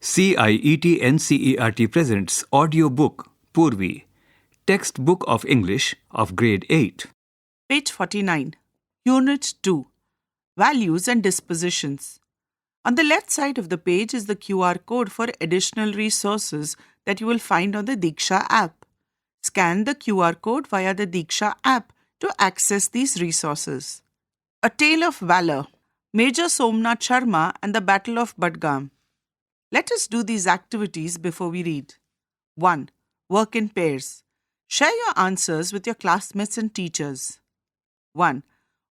CIET NCERT presents AudioBook Poorvi, Textbook of English of Grade 8. Page 49. Unit 2. Values and Dispositions. On the left side of the page is the QR code for additional resources that you will find on the Diksha app. Scan the QR code via the Diksha app to access these resources. A Tale of Valor. Major Somnath Sharma and the Battle of Budgam. Let us do these activities before we read. 1. Work in pairs. Share your answers with your classmates and teachers. 1.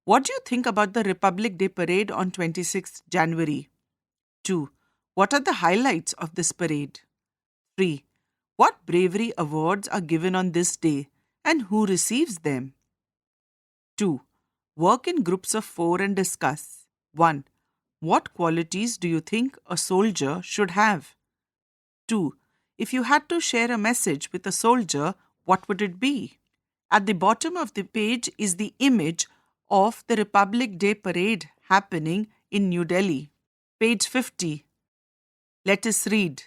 What do you think about the Republic Day parade on 26th January? 2. What are the highlights of this parade? 3. What bravery awards are given on this day and who receives them? 2. Work in groups of 4 and discuss. 1. What qualities do you think a soldier should have? 2. If you had to share a message with a soldier, what would it be? At the bottom of the page is the image of the Republic Day parade happening in New Delhi. Page 50. Let us read.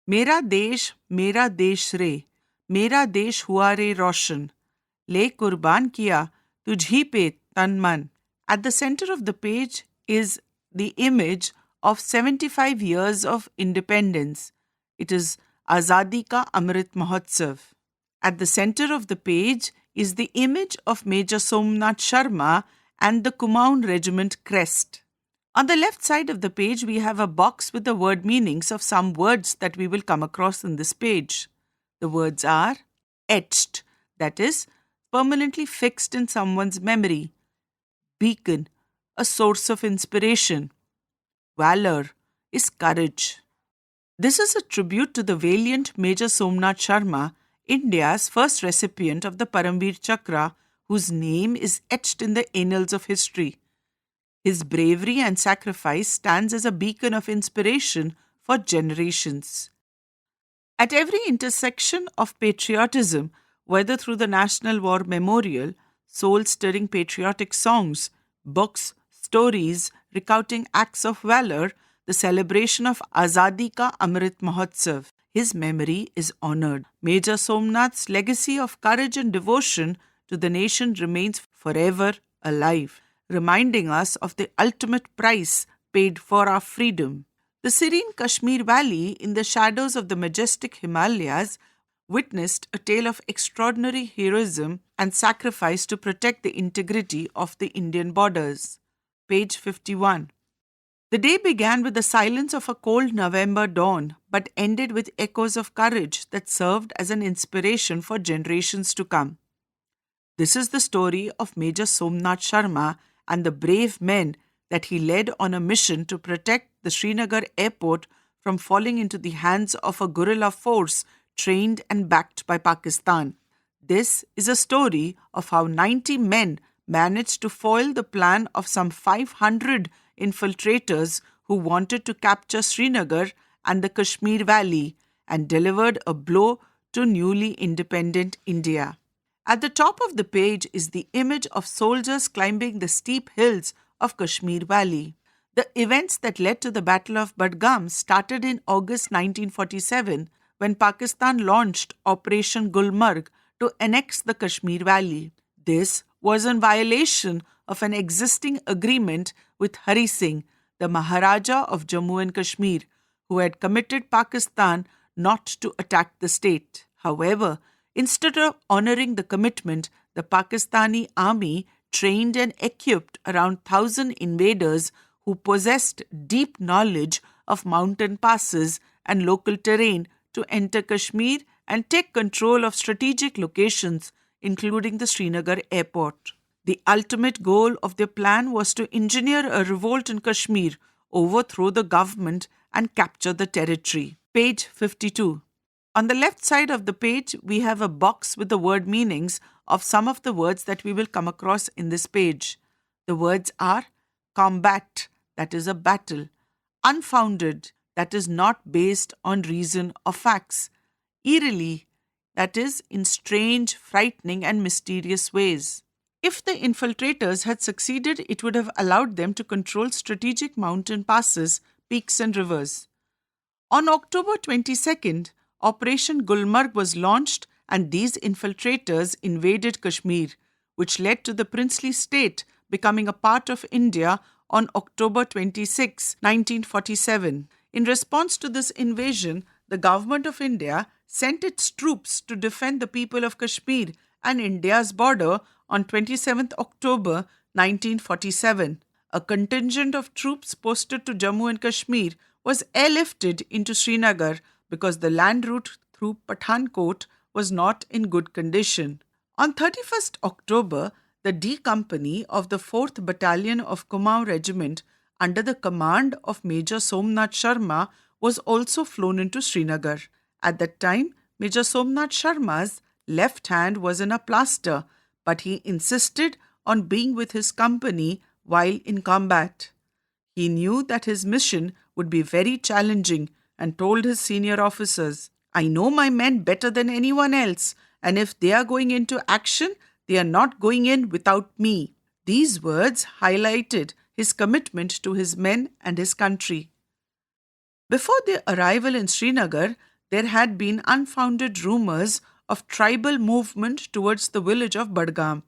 Mera desh re, mera desh hua re roshan, le kurban kiya tujhi pe tan man. At the center of the page is the image of 75 years of independence. It is Azadi Ka Amrit Mahotsav. At the center of the page is the image of Major Somnath Sharma and the Kumaon Regiment crest. On the left side of the page, we have a box with the word meanings of some words that we will come across in this page. The words are etched, that is, permanently fixed in someone's memory. Beacon, a source of inspiration. Valor is courage. This is a tribute to the valiant Major Somnath Sharma, India's first recipient of the Paramveer Chakra, whose name is etched in the annals of history. His bravery and sacrifice stands as a beacon of inspiration for generations. At every intersection of patriotism, whether through the National War Memorial, soul-stirring patriotic songs, books, stories recounting acts of valor, the celebration of Azadi Ka Amrit Mahotsav, his memory is honored. Major Somnath's legacy of courage and devotion to the nation remains forever alive, reminding us of the ultimate price paid for our freedom. The serene Kashmir Valley, in the shadows of the majestic Himalayas, witnessed a tale of extraordinary heroism and sacrifice to protect the integrity of the Indian borders. Page 51. The day began with the silence of a cold November dawn, but ended with echoes of courage that served as an inspiration for generations to come. This is the story of Major Somnath Sharma and the brave men that he led on a mission to protect the Srinagar airport from falling into the hands of a guerrilla force trained and backed by Pakistan. This is a story of how 90 men managed to foil the plan of some 500 infiltrators who wanted to capture Srinagar and the Kashmir Valley and delivered a blow to newly independent India. At the top of the page is the image of soldiers climbing the steep hills of Kashmir Valley. The events that led to the Battle of Budgam started in August 1947 when Pakistan launched Operation Gulmarg to annex the Kashmir Valley. This was in violation of an existing agreement with Hari Singh, the Maharaja of Jammu and Kashmir, who had committed Pakistan not to attack the state. However, instead of honoring the commitment, the Pakistani army trained and equipped around 1,000 invaders who possessed deep knowledge of mountain passes and local terrain to enter Kashmir and take control of strategic locations, including the Srinagar airport. The ultimate goal of their plan was to engineer a revolt in Kashmir, overthrow the government, and capture the territory. Page 52. On the left side of the page, we have a box with the word meanings of some of the words that we will come across in this page. The words are combat, that is a battle; unfounded, that is not based on reason or facts; eerily, that is in strange, frightening, and mysterious ways. If the infiltrators had succeeded, it would have allowed them to control strategic mountain passes, peaks, and rivers. On October 22nd, Operation Gulmarg was launched and these infiltrators invaded Kashmir, which led to the princely state becoming a part of India on October 26, 1947. In response to this invasion, the government of India sent its troops to defend the people of Kashmir and India's border on 27th October 1947. A contingent of troops posted to Jammu and Kashmir was airlifted into Srinagar because the land route through Pathankot was not in good condition. On 31st October, the D Company of the 4th Battalion of Kumaon Regiment under the command of Major Somnath Sharma was also flown into Srinagar. At that time, Major Somnath Sharma's left hand was in a plaster, but he insisted on being with his company while in combat. He knew that his mission would be very challenging and told his senior officers, "I know my men better than anyone else, and if they are going into action, they are not going in without me." These words highlighted his commitment to his men and his country. Before their arrival in Srinagar, there had been unfounded rumors of tribal movement towards the village of Badgam,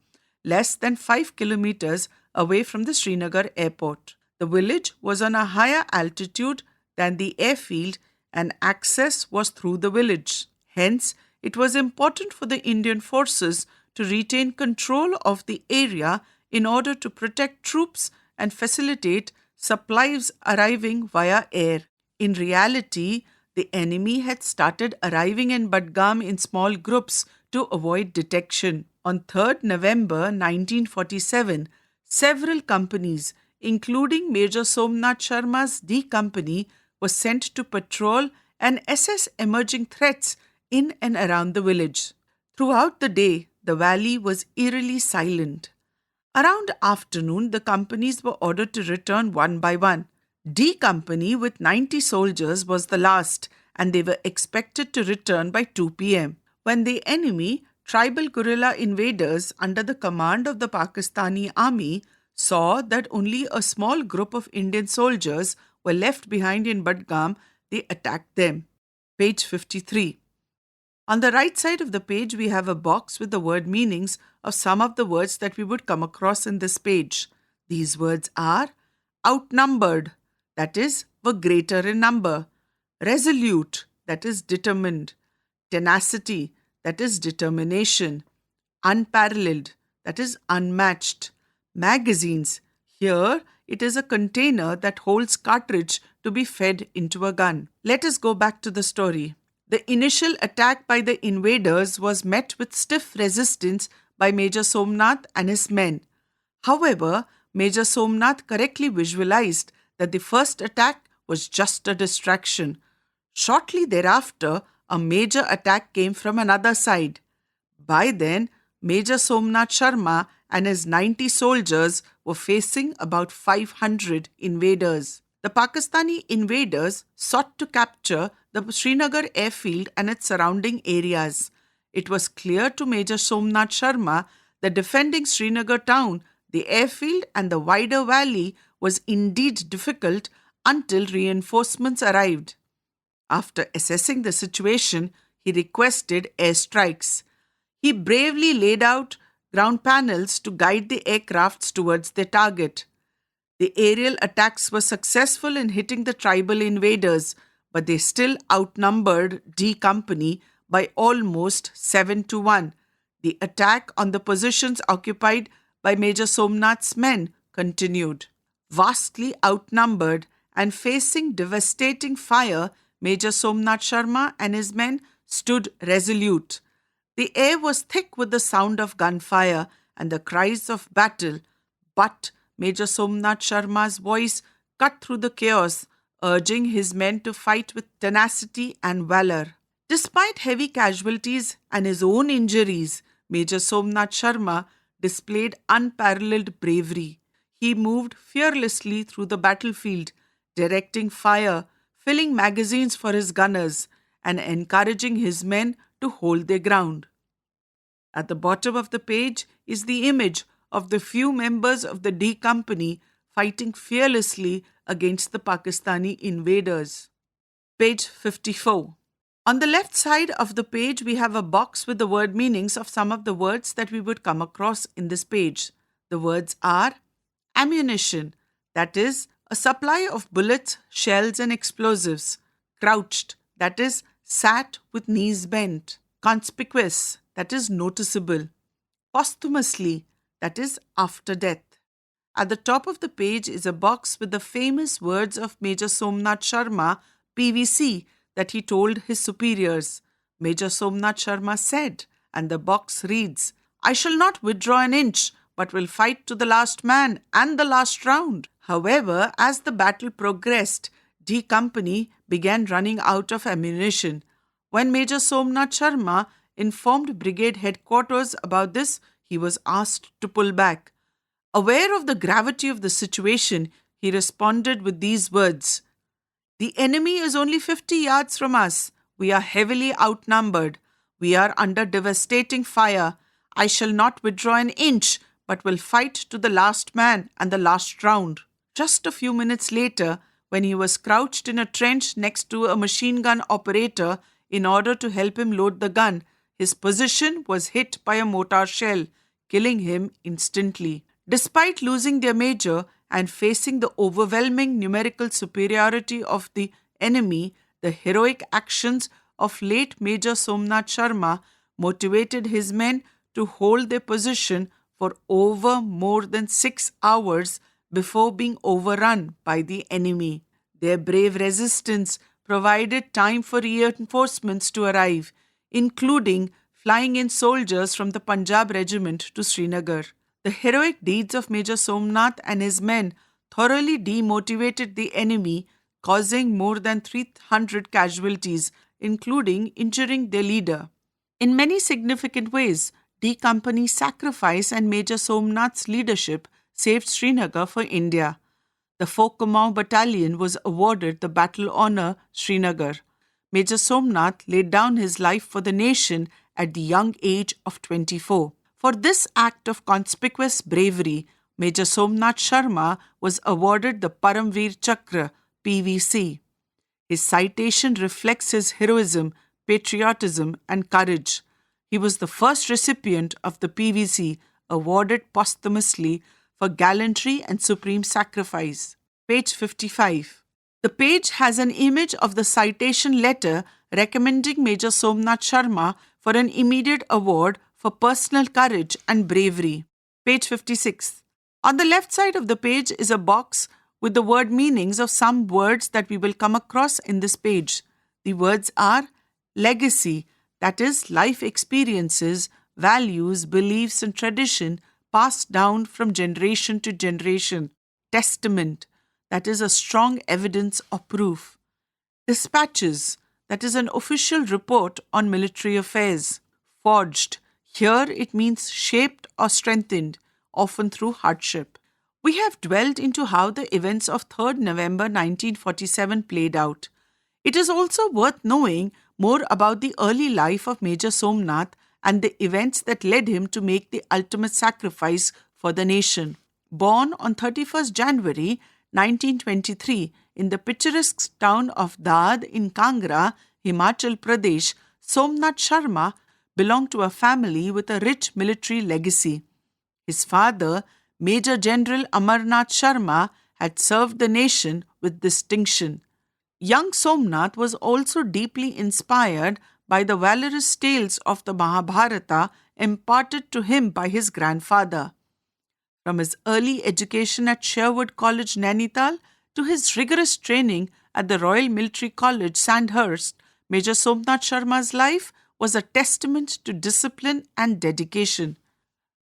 less than 5 kilometers away from the Srinagar airport. The village was on a higher altitude than the airfield and access was through the village. Hence, it was important for the Indian forces to retain control of the area in order to protect troops and facilitate supplies arriving via air. In reality, the enemy had started arriving in Badgam in small groups to avoid detection. On 3rd November 1947, several companies, including Major Somnath Sharma's D Company, were sent to patrol and assess emerging threats in and around the village. Throughout the day, the valley was eerily silent. Around afternoon, the companies were ordered to return one by one. D Company with 90 soldiers was the last, and they were expected to return by 2 p.m. When the enemy, tribal guerrilla invaders under the command of the Pakistani army, saw that only a small group of Indian soldiers were left behind in Badgam, they attacked them. Page 53. On the right side of the page, we have a box with the word meanings of some of the words that we would come across in this page. These words are outnumbered, that is, were greater in number; resolute, that is, determined; tenacity, that is, determination; unparalleled, that is, unmatched; magazines, here it is a container that holds cartridge to be fed into a gun. Let us go back to the story. The initial attack by the invaders was met with stiff resistance by Major Somnath and his men. However, Major Somnath correctly visualized that the first attack was just a distraction. Shortly thereafter, a major attack came from another side. By then, Major Somnath Sharma and his 90 soldiers were facing about 500 invaders. The Pakistani invaders sought to capture the Srinagar airfield and its surrounding areas. It was clear to Major Somnath Sharma that defending Srinagar town, the airfield and the wider valley was indeed difficult until reinforcements arrived. After assessing the situation, he requested airstrikes. He bravely laid out ground panels to guide the aircrafts towards their target. The aerial attacks were successful in hitting the tribal invaders, but they still outnumbered D Company by almost 7-1. The attack on the positions occupied by Major Somnath's men continued. Vastly outnumbered and facing devastating fire, Major Somnath Sharma and his men stood resolute. The air was thick with the sound of gunfire and the cries of battle, but Major Somnath Sharma's voice cut through the chaos, urging his men to fight with tenacity and valor. Despite heavy casualties and his own injuries, Major Somnath Sharma displayed unparalleled bravery. He moved fearlessly through the battlefield, directing fire, filling magazines for his gunners, and encouraging his men to hold their ground. At the bottom of the page is the image of the few members of the D Company fighting fearlessly against the Pakistani invaders. Page 54. On the left side of the page, we have a box with the word meanings of some of the words that we would come across in this page. The words are ammunition, that is, a supply of bullets, shells, and explosives. Crouched, that is, sat with knees bent. Conspicuous, that is, noticeable. Posthumously, that is, after death. At the top of the page is a box with the famous words of Major Somnath Sharma, PVC, that he told his superiors. Major Somnath Sharma said, and the box reads, "I shall not withdraw an inch, but will fight to the last man and the last round." However, as the battle progressed, D Company began running out of ammunition. When Major Somnath Sharma informed brigade headquarters about this, he was asked to pull back. Aware of the gravity of the situation, he responded with these words, "The enemy is only 50 yards from us. We are heavily outnumbered. We are under devastating fire. I shall not withdraw an inch, but will fight to the last man and the last round." Just a few minutes later, when he was crouched in a trench next to a machine gun operator in order to help him load the gun, his position was hit by a mortar shell, killing him instantly. Despite losing their major and facing the overwhelming numerical superiority of the enemy, the heroic actions of late Major Somnath Sharma motivated his men to hold their position for over more than 6 hours before being overrun by the enemy. Their brave resistance provided time for reinforcements to arrive, including flying in soldiers from the Punjab regiment to Srinagar. The heroic deeds of Major Somnath and his men thoroughly demotivated the enemy, causing more than 300 casualties, including injuring their leader. In many significant ways, D Company's sacrifice and Major Somnath's leadership saved Srinagar for India. The 4 Kumaon Battalion was awarded the Battle Honour Srinagar. Major Somnath laid down his life for the nation at the young age of 24. For this act of conspicuous bravery, Major Somnath Sharma was awarded the Paramveer Chakra, PVC. His citation reflects his heroism, patriotism, and courage. He was the first recipient of the PVC, awarded posthumously for gallantry and supreme sacrifice. Page 55. The page has an image of the citation letter recommending Major Somnath Sharma for an immediate award for personal courage and bravery. Page 56. On the left side of the page is a box with the word meanings of some words that we will come across in this page. The words are legacy, that is, life experiences, values, beliefs, and tradition passed down from generation to generation. Testament, that is, a strong evidence or proof. Dispatches, that is, an official report on military affairs. Forged, here it means shaped or strengthened, often through hardship. We have dwelled into how the events of 3rd November 1947 played out. It is also worth knowing more about the early life of Major Somnath and the events that led him to make the ultimate sacrifice for the nation. Born on 31st January 1923 in the picturesque town of Dad in Kangra, Himachal Pradesh, Somnath Sharma belonged to a family with a rich military legacy. His father, Major General Amarnath Sharma, had served the nation with distinction. Young Somnath was also deeply inspired by the valorous tales of the Mahabharata imparted to him by his grandfather. From his early education at Sherwood College, Nainital, to his rigorous training at the Royal Military College, Sandhurst, Major Somnath Sharma's life was a testament to discipline and dedication.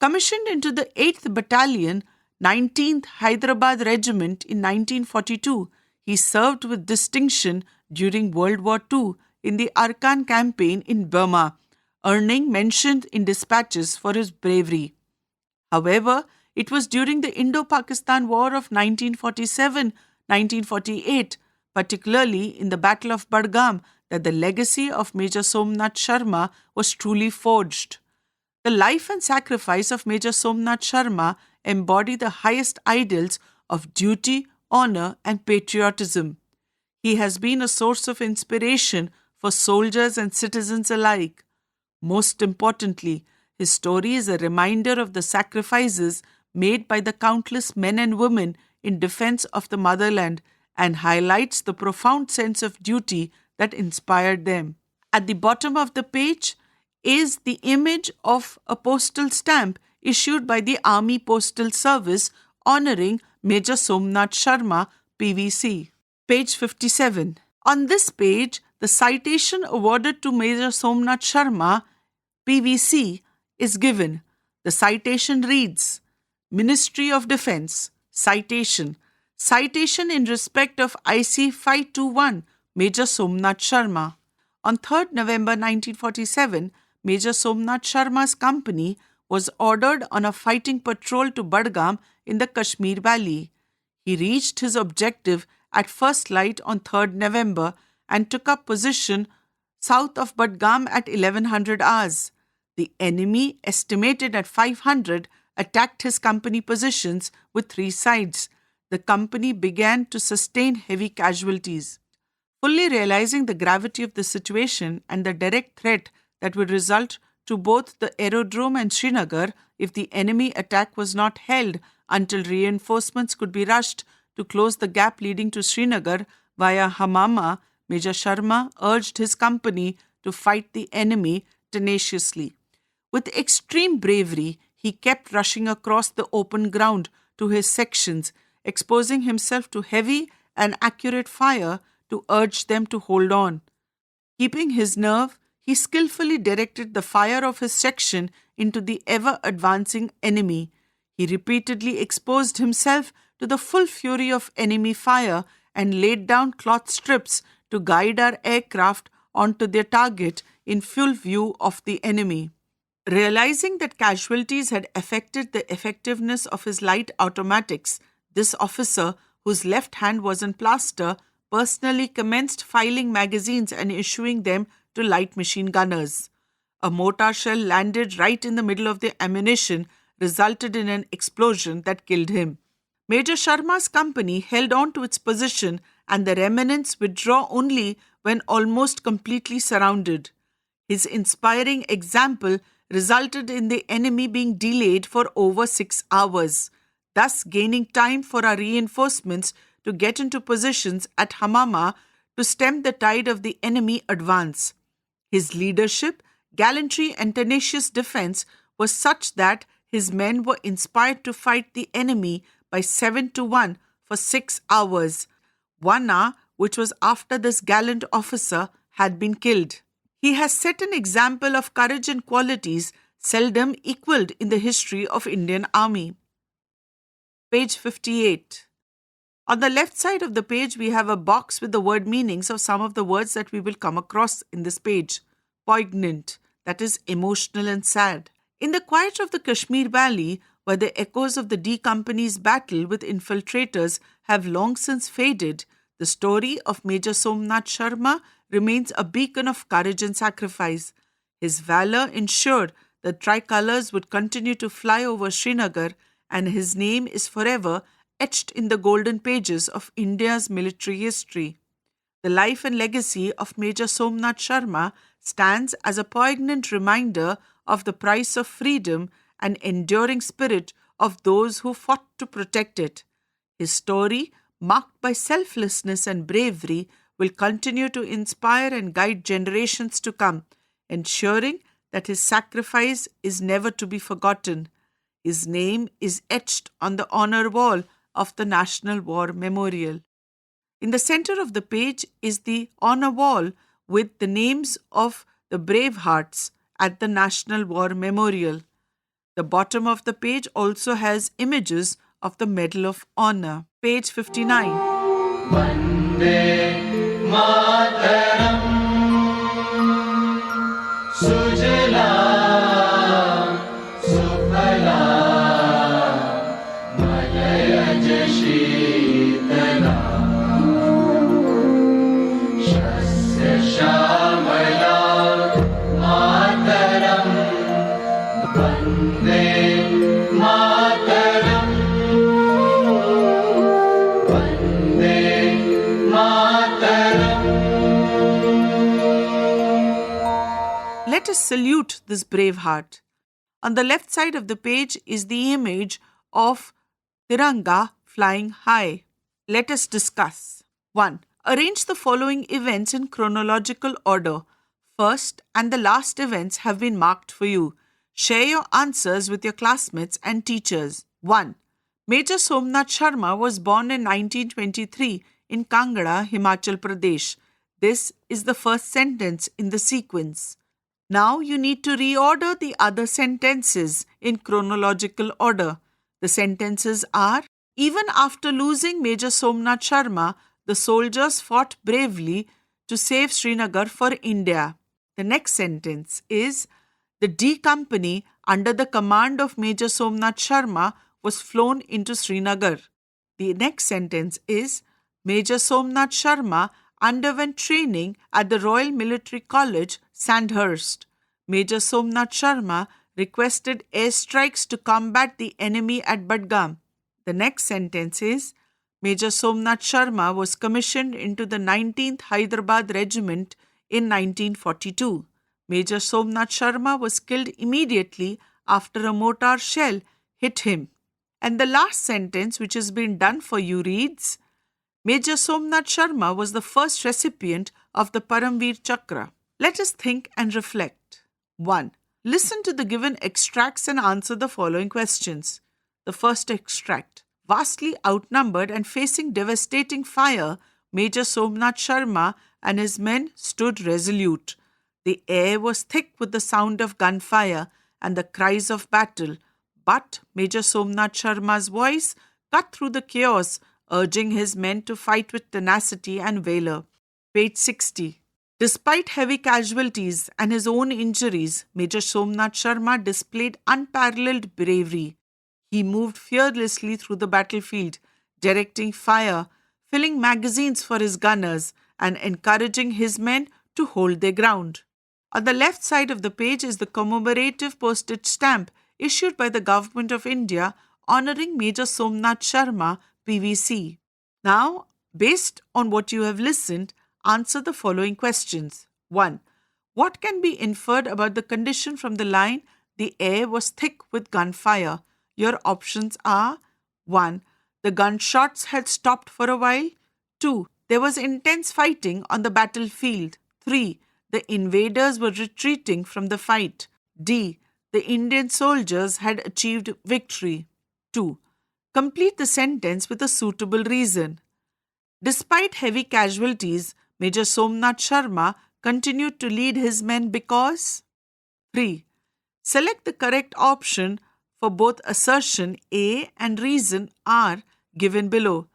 Commissioned into the 8th Battalion, 19th Hyderabad Regiment in 1942, he served with distinction during World War II in the Arkan campaign in Burma, earning mention in dispatches for his bravery. However, it was during the Indo-Pakistan War of 1947-1948, particularly in the Battle of Budgam, that the legacy of Major Somnath Sharma was truly forged. The life and sacrifice of Major Somnath Sharma embody the highest ideals of duty, honor, and patriotism. He has been a source of inspiration for soldiers and citizens alike. Most importantly, his story is a reminder of the sacrifices made by the countless men and women in defense of the motherland and highlights the profound sense of duty that inspired them. At the bottom of the page is the image of a postal stamp issued by the Army Postal Service honoring Major Somnath Sharma, PVC. Page 57. On this page, the citation awarded to Major Somnath Sharma, PVC, is given. The citation reads, Ministry of Defence, citation in respect of IC 521, Major Somnath Sharma. On 3rd November 1947, Major Somnath Sharma's company was ordered on a fighting patrol to Budgam in the Kashmir Valley. He reached his objective at first light on 3rd November and took up position south of Budgam at 1100 hours. The enemy, estimated at 500, attacked his company positions with 3 sides. The company began to sustain heavy casualties. Fully realizing the gravity of the situation and the direct threat that would result to both the aerodrome and Srinagar if the enemy attack was not held until reinforcements could be rushed to close the gap leading to Srinagar via Hamama, Major Sharma urged his company to fight the enemy tenaciously. With extreme bravery, he kept rushing across the open ground to his sections, exposing himself to heavy and accurate fire to urge them to hold on. Keeping his nerve, he skillfully directed the fire of his section into the ever-advancing enemy. He repeatedly exposed himself to the full fury of enemy fire and laid down cloth strips to guide our aircraft onto their target in full view of the enemy. Realizing that casualties had affected the effectiveness of his light automatics, this officer, whose left hand was in plaster, personally commenced filing magazines and issuing them to light machine gunners. A mortar shell landed right in the middle of the ammunition, resulted in an explosion that killed him. Major Sharma's company held on to its position and the remnants withdraw only when almost completely surrounded. His inspiring example resulted in the enemy being delayed for over 6 hours, thus gaining time for our reinforcements to get into positions at Hamama to stem the tide of the enemy advance. His leadership, gallantry and tenacious defense was such that his men were inspired to fight the enemy by 7-1 for 6 hours, 1 hour which was after this gallant officer had been killed. He has set an example of courage and qualities seldom equaled in the history of Indian Army. Page 58. On the left side of the page, we have a box with the word meanings of some of the words that we will come across in this page. Poignant, that is emotional and sad. In the quiet of the Kashmir Valley, where the echoes of the D Company's battle with infiltrators have long since faded, the story of Major Somnath Sharma remains a beacon of courage and sacrifice. His valor ensured the tricolours would continue to fly over Srinagar, and his name is forever etched in the golden pages of India's military history. The life and legacy of Major Somnath Sharma stands as a poignant reminder of the price of freedom and enduring spirit of those who fought to protect it. His story, marked by selflessness and bravery, will continue to inspire and guide generations to come, ensuring that his sacrifice is never to be forgotten. His name is etched on the honor wall of the National War Memorial. In the center of the page is the honor wall with the names of the bravehearts at the National War Memorial. The bottom of the page also has images of the Medal of Honor. Page 59. Vande Mataram Sujala Sufala Malaya Jashitala Shasya Shamala Mataram Vande Mataram Vande Mataram Let us salute this brave heart. On the left side of the page is the image of Tiranga flying high. Let us discuss. 1. Arrange the following events in chronological order. First and the last events have been marked for you. Share your answers with your classmates and teachers. 1. Major Somnath Sharma was born in 1923 in Kangra, Himachal Pradesh. This is the first sentence in the sequence. Now you need to reorder the other sentences in chronological order. The sentences are, even after losing Major Somnath Sharma, the soldiers fought bravely to save Srinagar for India. The next sentence is, the D Company under the command of Major Somnath Sharma was flown into Srinagar. The next sentence is, Major Somnath Sharma underwent training at the Royal Military College, Sandhurst. Major Somnath Sharma requested airstrikes to combat the enemy at Badgam. The next sentence is, Major Somnath Sharma was commissioned into the 19th Hyderabad Regiment in 1942. Major Somnath Sharma was killed immediately after a mortar shell hit him. And the last sentence, which has been done for you, reads, Major Somnath Sharma was the first recipient of the Paramveer Chakra. Let us think and reflect. 1. Listen to the given extracts and answer the following questions. The first extract. Vastly outnumbered and facing devastating fire, Major Somnath Sharma and his men stood resolute. The air was thick with the sound of gunfire and the cries of battle, but Major Somnath Sharma's voice cut through the chaos, urging his men to fight with tenacity and valor. Page 60. Despite heavy casualties and his own injuries, Major Somnath Sharma displayed unparalleled bravery. He moved fearlessly through the battlefield, directing fire, filling magazines for his gunners, and encouraging his men to hold their ground. On the left side of the page is the commemorative postage stamp issued by the Government of India honoring Major Somnath Sharma, PVC. Now, based on what you have listened, answer the following questions. 1. What can be inferred about the condition from the line, the air was thick with gunfire? Your options are 1. The gunshots had stopped for a while. 2. There was intense fighting on the battlefield. 3. The invaders were retreating from the fight. D. The Indian soldiers had achieved victory. 2. Complete the sentence with a suitable reason. Despite heavy casualties, Major Somnath Sharma continued to lead his men because 3. Select the correct option for both assertion A and reason R given below.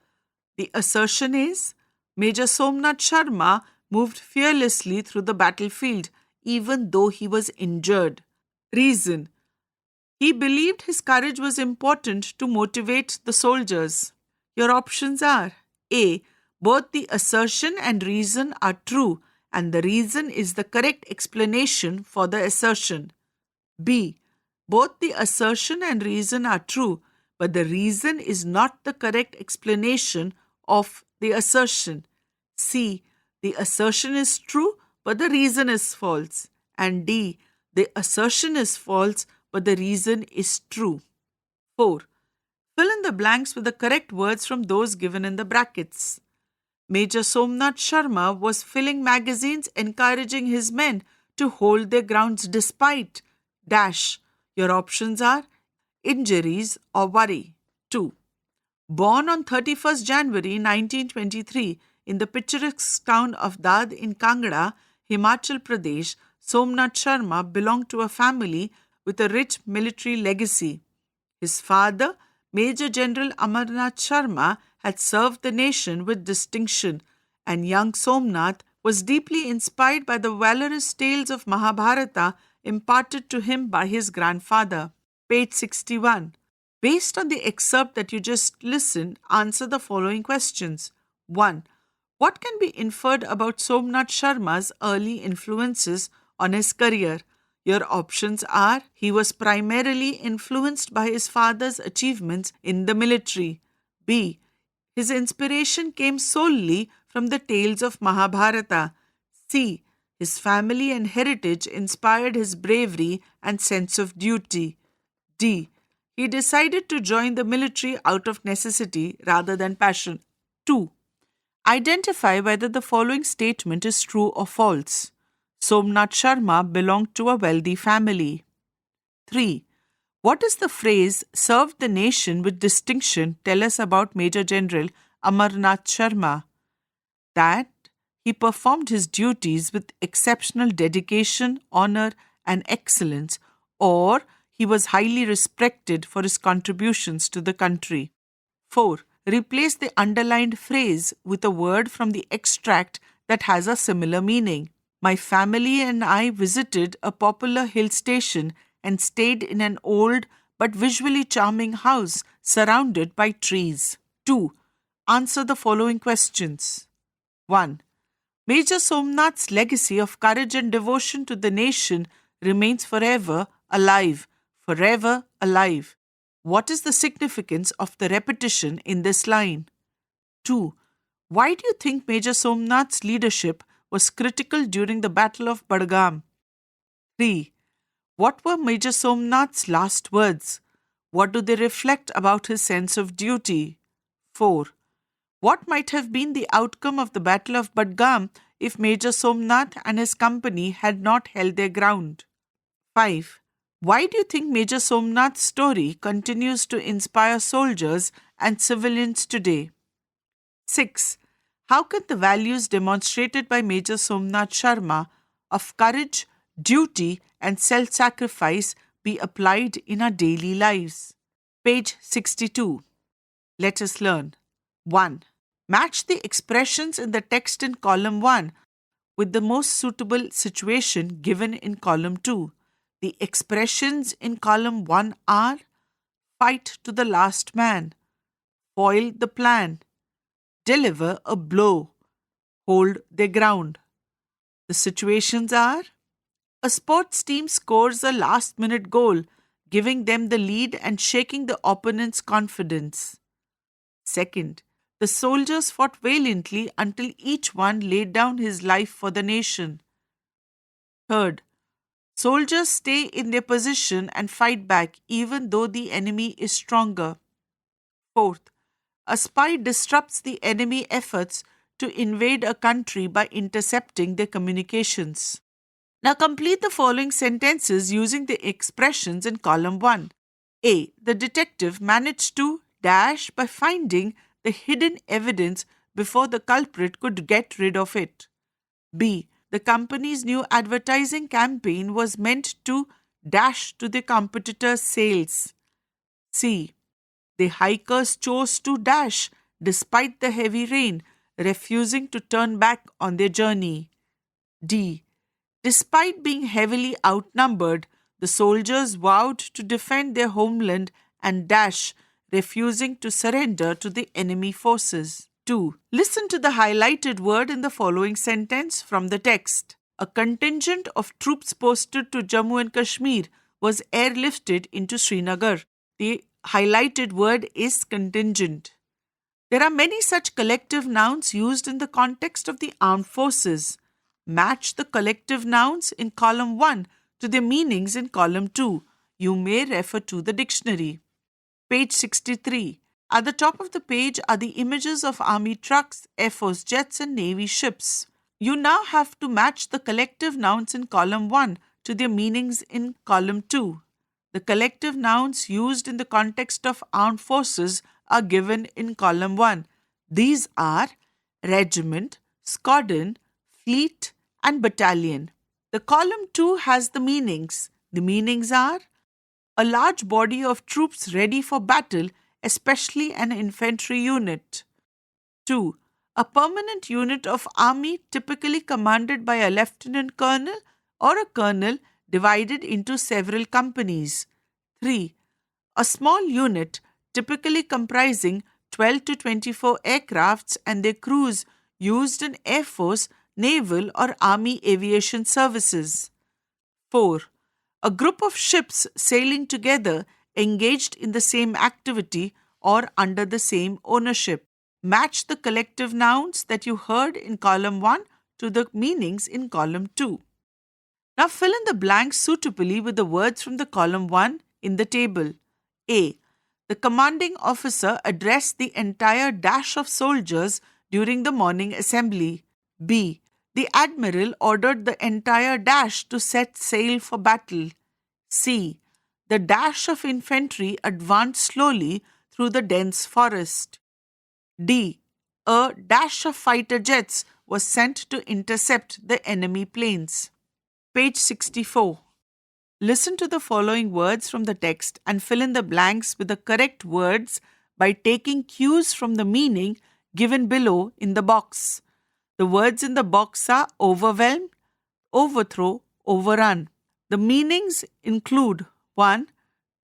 The assertion is, Major Somnath Sharma moved fearlessly through the battlefield even though he was injured. Reason, he believed his courage was important to motivate the soldiers. Your options are A. Both the assertion and reason are true and the reason is the correct explanation for the assertion. B. Both the assertion and reason are true, but the reason is not the correct explanation of the assertion. C. The assertion is true, but the reason is false. And D. The assertion is false, but the reason is true. 4. Fill in the blanks with the correct words from those given in the brackets. Major Somnath Sharma was filling magazines encouraging his men to hold their grounds despite dash. Your options are injuries or worry. 2. Born on 31st January 1923 in the picturesque town of Dad in Kangra, Himachal Pradesh, Somnath Sharma belonged to a family with a rich military legacy. His father, Major General Amarnath Sharma, had served the nation with distinction, and young Somnath was deeply inspired by the valorous tales of Mahabharata imparted to him by his grandfather. Page 61. Based on the excerpt that you just listened, answer the following questions. 1. What can be inferred about Somnath Sharma's early influences on his career? Your options are, he was primarily influenced by his father's achievements in the military. B. His inspiration came solely from the tales of Mahabharata. C. His family and heritage inspired his bravery and sense of duty. D. He decided to join the military out of necessity rather than passion. 2. Identify whether the following statement is true or false. Somnath Sharma belonged to a wealthy family. 3. What does the phrase served the nation with distinction tell us about Major General Amarnath Sharma? That he performed his duties with exceptional dedication, honor, and excellence, or he was highly respected for his contributions to the country. 4. Replace the underlined phrase with a word from the extract that has a similar meaning. My family and I visited a popular hill station and stayed in an old but visually charming house surrounded by trees. 2. Answer the following questions. 1. Major Somnath's legacy of courage and devotion to the nation remains forever alive. Forever alive. What is the significance of the repetition in this line? 2. Why do you think Major Somnath's leadership was critical during the Battle of Badgam? 3. What were Major Somnath's last words? What do they reflect about his sense of duty? 4. What might have been the outcome of the Battle of Badgam if Major Somnath and his company had not held their ground? 5. Why do you think Major Somnath's story continues to inspire soldiers and civilians today? 6. How can the values demonstrated by Major Somnath Sharma of courage, duty, and self-sacrifice be applied in our daily lives? Page 62. Let us learn. 1. Match the expressions in the text in column 1 with the most suitable situation given in column 2. The expressions in column 1 are fight to the last man, foil the plan, deliver a blow, hold their ground. The situations are a sports team scores a last-minute goal, giving them the lead and shaking the opponent's confidence. Second, the soldiers fought valiantly until each one laid down his life for the nation. Third, soldiers stay in their position and fight back even though the enemy is stronger. Fourth, a spy disrupts the enemy efforts to invade a country by intercepting their communications. Now complete the following sentences using the expressions in column 1. A. The detective managed to dash by finding the hidden evidence before the culprit could get rid of it. B. The company's new advertising campaign was meant to dash to the competitors' sales. C. The hikers chose to dash despite the heavy rain, refusing to turn back on their journey. D. Despite being heavily outnumbered, the soldiers vowed to defend their homeland and dash, refusing to surrender to the enemy forces. 2. Listen to the highlighted word in the following sentence from the text. A contingent of troops posted to Jammu and Kashmir was airlifted into Srinagar. The highlighted word is contingent. There are many such collective nouns used in the context of the armed forces. Match the collective nouns in column 1 to their meanings in column 2. You may refer to the dictionary. Page 63. At the top of the page are the images of army trucks, Air Force jets, and Navy ships. You now have to match the collective nouns in column 1 to their meanings in column 2. The collective nouns used in the context of armed forces are given in column 1. These are regiment, squadron, fleet, and battalion. The column 2 has the meanings. The meanings are a large body of troops ready for battle, especially an infantry unit. 2. A permanent unit of army typically commanded by a lieutenant colonel or a colonel divided into several companies. 3. A small unit typically comprising 12 to 24 aircrafts and their crews used in Air Force, Naval or Army aviation services. 4. A group of ships sailing together engaged in the same activity or under the same ownership. Match the collective nouns that you heard in column 1 to the meanings in column 2. Now fill in the blanks suitably with the words from the column 1 in the table. A. The commanding officer addressed the entire dash of soldiers during the morning assembly. B. The admiral ordered the entire dash to set sail for battle. C. The dash of infantry advanced slowly through the dense forest. D. A dash of fighter jets was sent to intercept the enemy planes. Page 64. Listen to the following words from the text and fill in the blanks with the correct words by taking cues from the meaning given below in the box. The words in the box are overwhelm, overthrow, overrun. The meanings include 1.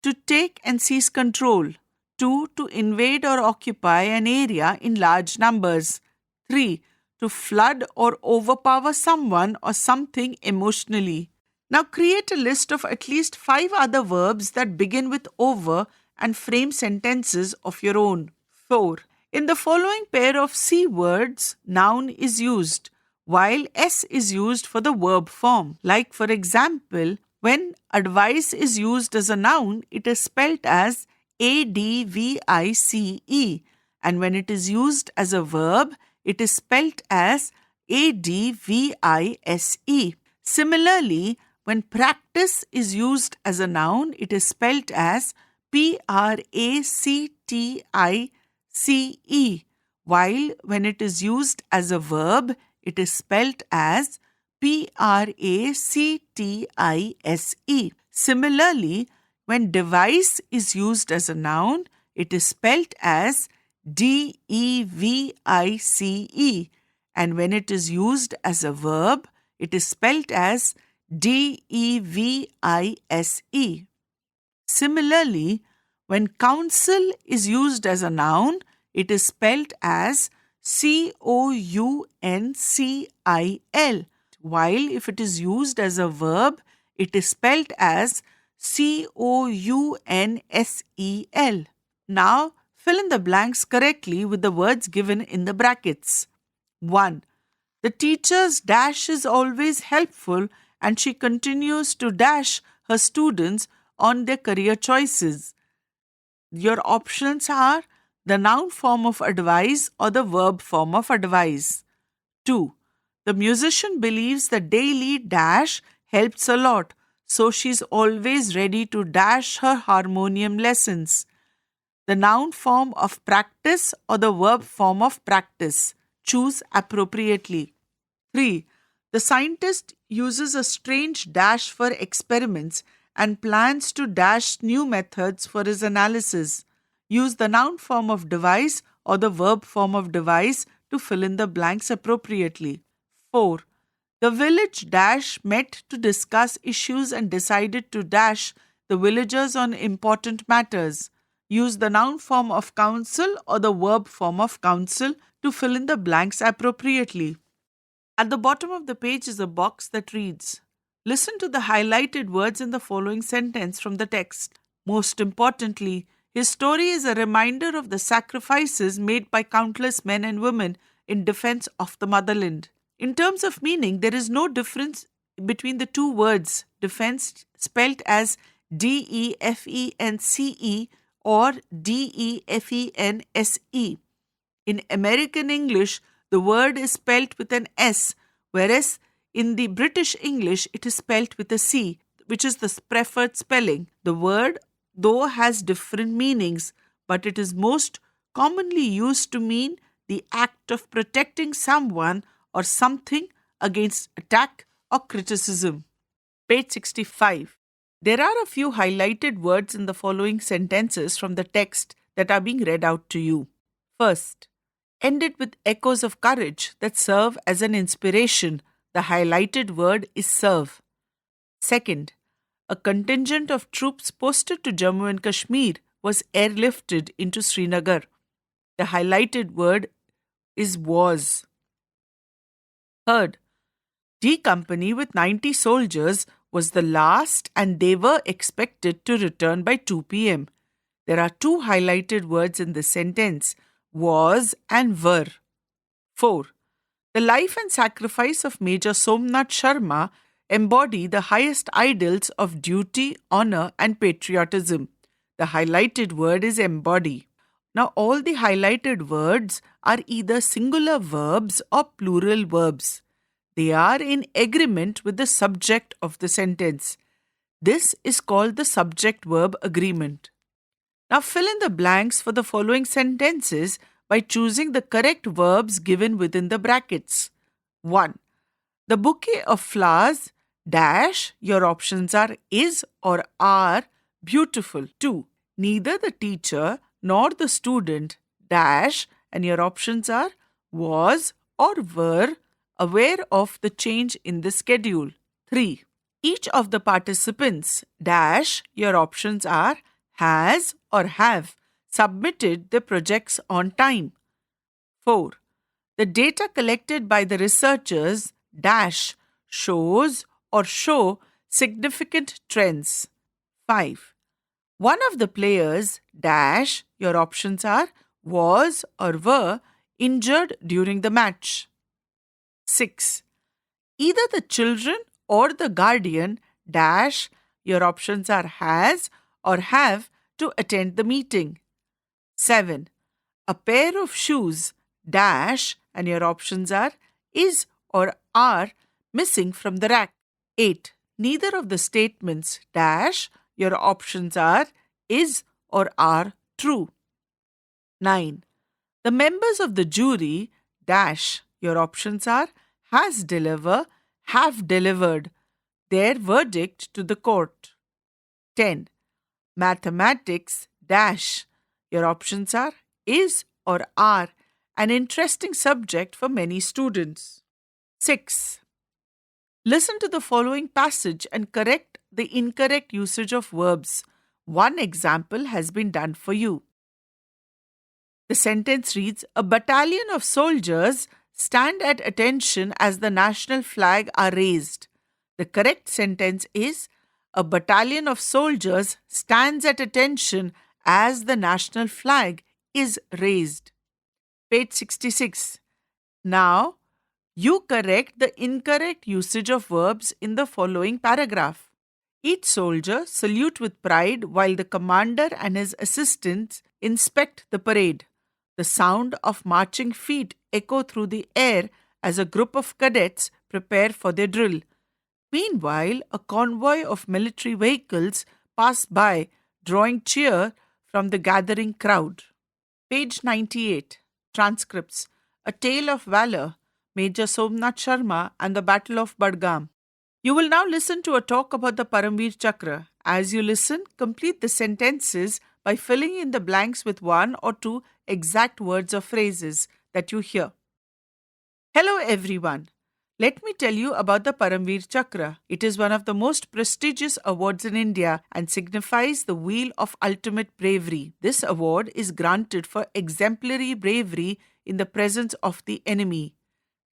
To take and seize control. 2. To invade or occupy an area in large numbers. 3. To flood or overpower someone or something emotionally. Now create a list of at least 5 other verbs that begin with over and frame sentences of your own. 4. In the following pair of C words, noun is used, while S is used for the verb form. Like for example, when advice is used as a noun, it is spelt as ADVICE, and when it is used as a verb, it is spelt as ADVISE. Similarly, when practice is used as a noun, it is spelt as PRACTICE, while when it is used as a verb, it is spelt as PRACTISE. Similarly, when device is used as a noun, it is spelt as DEVICE, and when it is used as a verb, it is spelt as DEVISE. Similarly, when counsel is used as a noun, it is spelt as COUNCIL, while if it is used as a verb, it is spelt as COUNSEL. Now, fill in the blanks correctly with the words given in the brackets. 1. The teacher's dash is always helpful and she continues to dash her students on their career choices. Your options are the noun form of advise or the verb form of advise. 2. The musician believes the daily dash helps a lot, so she's always ready to dash her harmonium lessons. The noun form of practice or the verb form of practice. Choose appropriately. 3. The scientist uses a strange dash for experiments and plans to dash new methods for his analysis. Use the noun form of device or the verb form of device to fill in the blanks appropriately. 4. The village dash met to discuss issues and decided to dash the villagers on important matters. Use the noun form of counsel or the verb form of counsel to fill in the blanks appropriately. At the bottom of the page is a box that reads, listen to the highlighted words in the following sentence from the text. Most importantly, his story is a reminder of the sacrifices made by countless men and women in defense of the motherland. In terms of meaning, there is no difference between the two words, defense spelt as DEFENCE or DEFENSE. In American English, the word is spelt with an S, whereas in the British English, it is spelt with a C, which is the preferred spelling. The word, though, has different meanings, but it is most commonly used to mean the act of protecting someone or something against attack or criticism. Page 65. There are a few highlighted words in the following sentences from the text that are being read out to you. First, ended with echoes of courage that serve as an inspiration. The highlighted word is serve. Second, a contingent of troops posted to Jammu and Kashmir was airlifted into Srinagar. The highlighted word is was. Third, D Company with 90 soldiers was the last and they were expected to return by 2 p.m. There are two highlighted words in this sentence, was and were. 4. The life and sacrifice of Major Somnath Sharma embody the highest ideals of duty, honor, and patriotism. The highlighted word is embody. Now, all the highlighted words are either singular verbs or plural verbs. They are in agreement with the subject of the sentence. This is called the subject verb agreement. Now, fill in the blanks for the following sentences by choosing the correct verbs given within the brackets. 1. The bouquet of flowers dash, your options are is or are beautiful. 2. Neither the teacher nor the student dash, and your options are was or were aware of the change in the schedule. 3. Each of the participants dash, your options are has or have submitted the projects on time. 4. The data collected by the researchers dash shows or show significant trends. 5. One of the players dash, your options are was or were injured during the match. 6. Either the children or the guardian dash, your options are has or have to attend the meeting. 7. A pair of shoes dash, and your options are is or are missing from the rack. 8. Neither of the statements dash, your options are is or are true. 9. The members of the jury dash, your options are has have delivered their verdict to the court. 10. Mathematics dash, your options are is or are an interesting subject for many students. 6. Listen to the following passage and correct the incorrect usage of verbs. One example has been done for you. The sentence reads, a battalion of soldiers stand at attention as the national flag are raised. The correct sentence is, a battalion of soldiers stands at attention as the national flag is raised. Page 66. Now, you correct the incorrect usage of verbs in the following paragraph. Each soldier salute with pride while the commander and his assistants inspect the parade. The sound of marching feet echo through the air as a group of cadets prepare for their drill. Meanwhile, a convoy of military vehicles pass by, drawing cheer from the gathering crowd. Page 98. Transcripts. A Tale of Valor, Major Somnath Sharma and the Battle of Badgam. You will now listen to a talk about the Paramveer Chakra. As you listen, complete the sentences by filling in the blanks with one or two exact words or phrases that you hear. Hello everyone. Let me tell you about the Paramveer Chakra. It is one of the most prestigious awards in India and signifies the wheel of ultimate bravery. This award is granted for exemplary bravery in the presence of the enemy.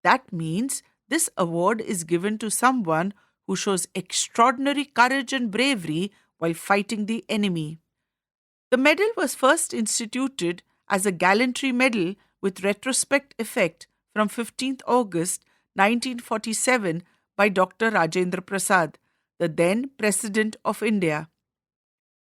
That means this award is given to someone who shows extraordinary courage and bravery while fighting the enemy. The medal was first instituted as a gallantry medal with retrospect effect from 15th August 1947 by Dr. Rajendra Prasad, the then President of India.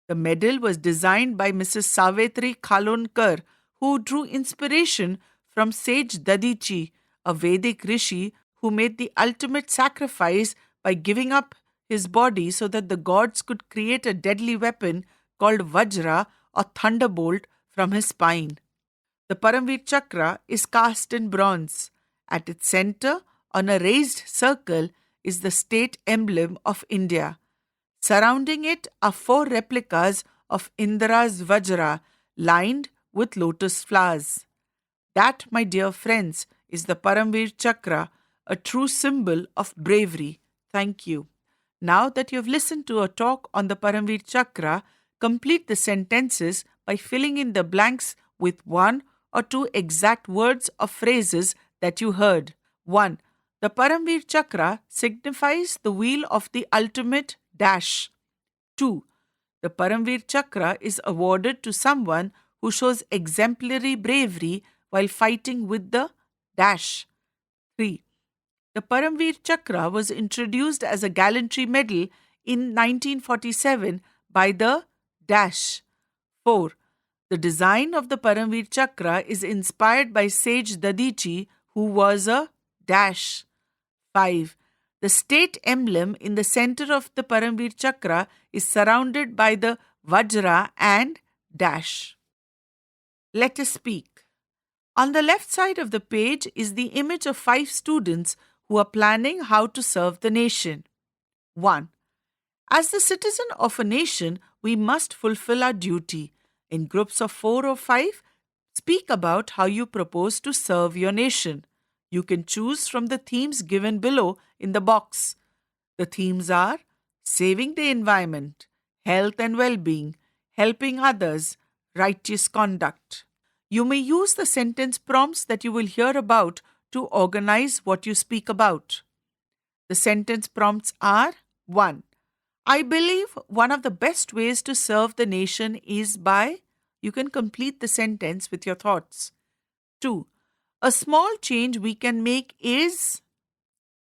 The medal was designed by Mrs. Savitri Khalonkar, who drew inspiration from sage Dadichi, a Vedic rishi who made the ultimate sacrifice by giving up his body so that the gods could create a deadly weapon called Vajra or thunderbolt from his spine. The Paramveer Chakra is cast in bronze. At its center, on a raised circle, is the state emblem of India. Surrounding it are 4 replicas of Indra's Vajra lined with lotus flowers. That, my dear friends, is the Paramveer Chakra, a true symbol of bravery. Thank you. Now that you have listened to a talk on the Paramveer Chakra, complete the sentences by filling in the blanks with 1 or 2 exact words or phrases that you heard. 1. The Paramveer Chakra signifies the wheel of the ultimate dash. 2. The Paramveer Chakra is awarded to someone who shows exemplary bravery while fighting with the dash. 3. The Paramveer Chakra was introduced as a gallantry medal in 1947 by the Dash. 4. The design of the Paramveer Chakra is inspired by Sage Dadichi, who was a Dash. 5. The state emblem in the center of the Paramveer Chakra is surrounded by the Vajra and Dash. Let us speak. On the left side of the page is the image of 5 students who are planning how to serve the nation. 1. As the citizen of a nation, we must fulfill our duty. In groups of 4 or 5, speak about how you propose to serve your nation. You can choose from the themes given below in the box. The themes are saving the environment, health and well-being, helping others, righteous conduct. You may use the sentence prompts that you will hear about to organize what you speak about. The sentence prompts are 1. I believe one of the best ways to serve the nation is by. You can complete the sentence with your thoughts. 2. A small change we can make is.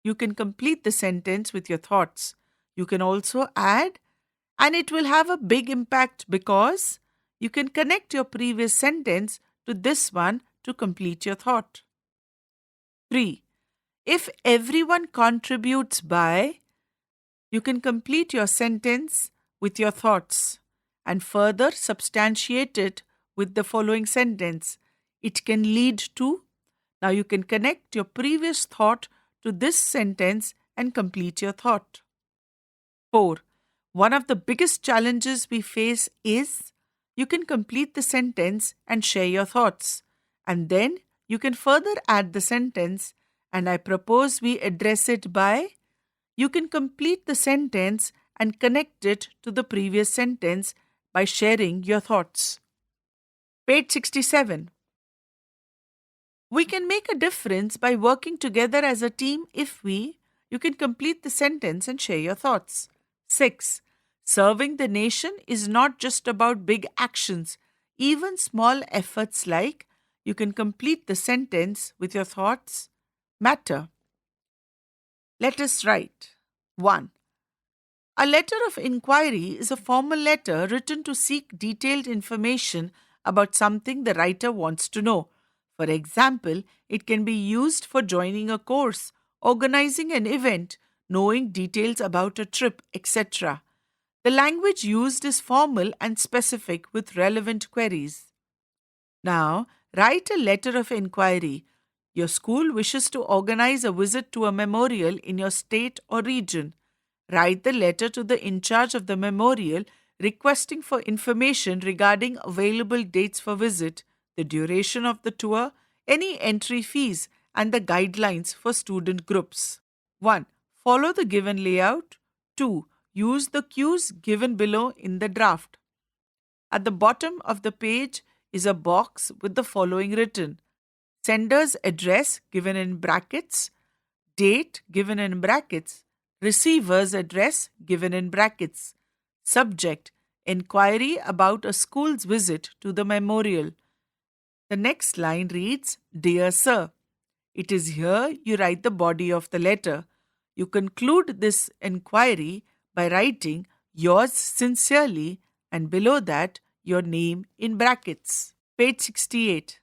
You can complete the sentence with your thoughts. You can also add, and it will have a big impact because. You can connect your previous sentence to this one to complete your thought. 3. If everyone contributes by. You can complete your sentence with your thoughts and further substantiate it with the following sentence. It can lead to. Now you can connect your previous thought to this sentence and complete your thought. 4. One of the biggest challenges we face is. You can complete the sentence and share your thoughts. And then you can further add the sentence, and I propose we address it by. You can complete the sentence and connect it to the previous sentence by sharing your thoughts. Page 67. We can make a difference by working together as a team if we. You can complete the sentence and share your thoughts. 6. Serving the nation is not just about big actions. Even small efforts like. You can complete the sentence with your thoughts. Matter. Let us write. 1. A letter of inquiry is a formal letter written to seek detailed information about something the writer wants to know. For example, it can be used for joining a course, organizing an event, knowing details about a trip, etc. The language used is formal and specific with relevant queries. Now, write a letter of inquiry. Your school wishes to organize a visit to a memorial in your state or region. Write the letter to the in charge of the memorial requesting for information regarding available dates for visit, the duration of the tour, any entry fees, and the guidelines for student groups. 1. Follow the given layout. 2. Use the cues given below in the draft. At the bottom of the page is a box with the following written. Sender's address given in brackets, date given in brackets, receiver's address given in brackets, subject, inquiry about a school's visit to the memorial. The next line reads, Dear Sir. It is here you write the body of the letter. You conclude this inquiry by writing yours sincerely and below that your name in brackets. Page 68.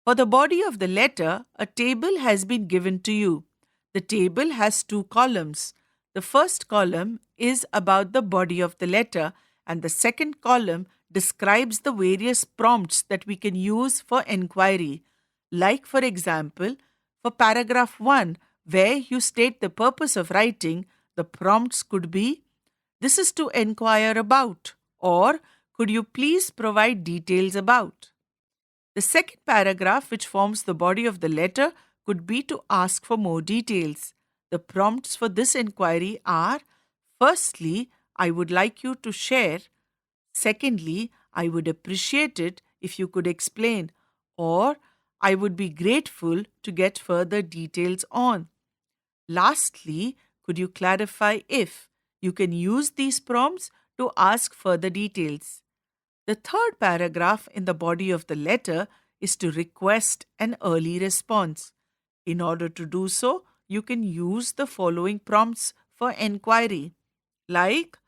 For the body of the letter, a table has been given to you. The table has 2 columns. The first column is about the body of the letter and the second column describes the various prompts that we can use for inquiry. Like for example, for paragraph 1, where you state the purpose of writing, the prompts could be, this is to inquire about, or could you please provide details about. The second paragraph, which forms the body of the letter, could be to ask for more details. The prompts for this inquiry are, firstly, I would like you to share. Secondly, I would appreciate it if you could explain, or I would be grateful to get further details on. Lastly, could you clarify if you can use these prompts to ask further details. The third paragraph in the body of the letter is to request an early response. In order to do so, you can use the following prompts for enquiry, like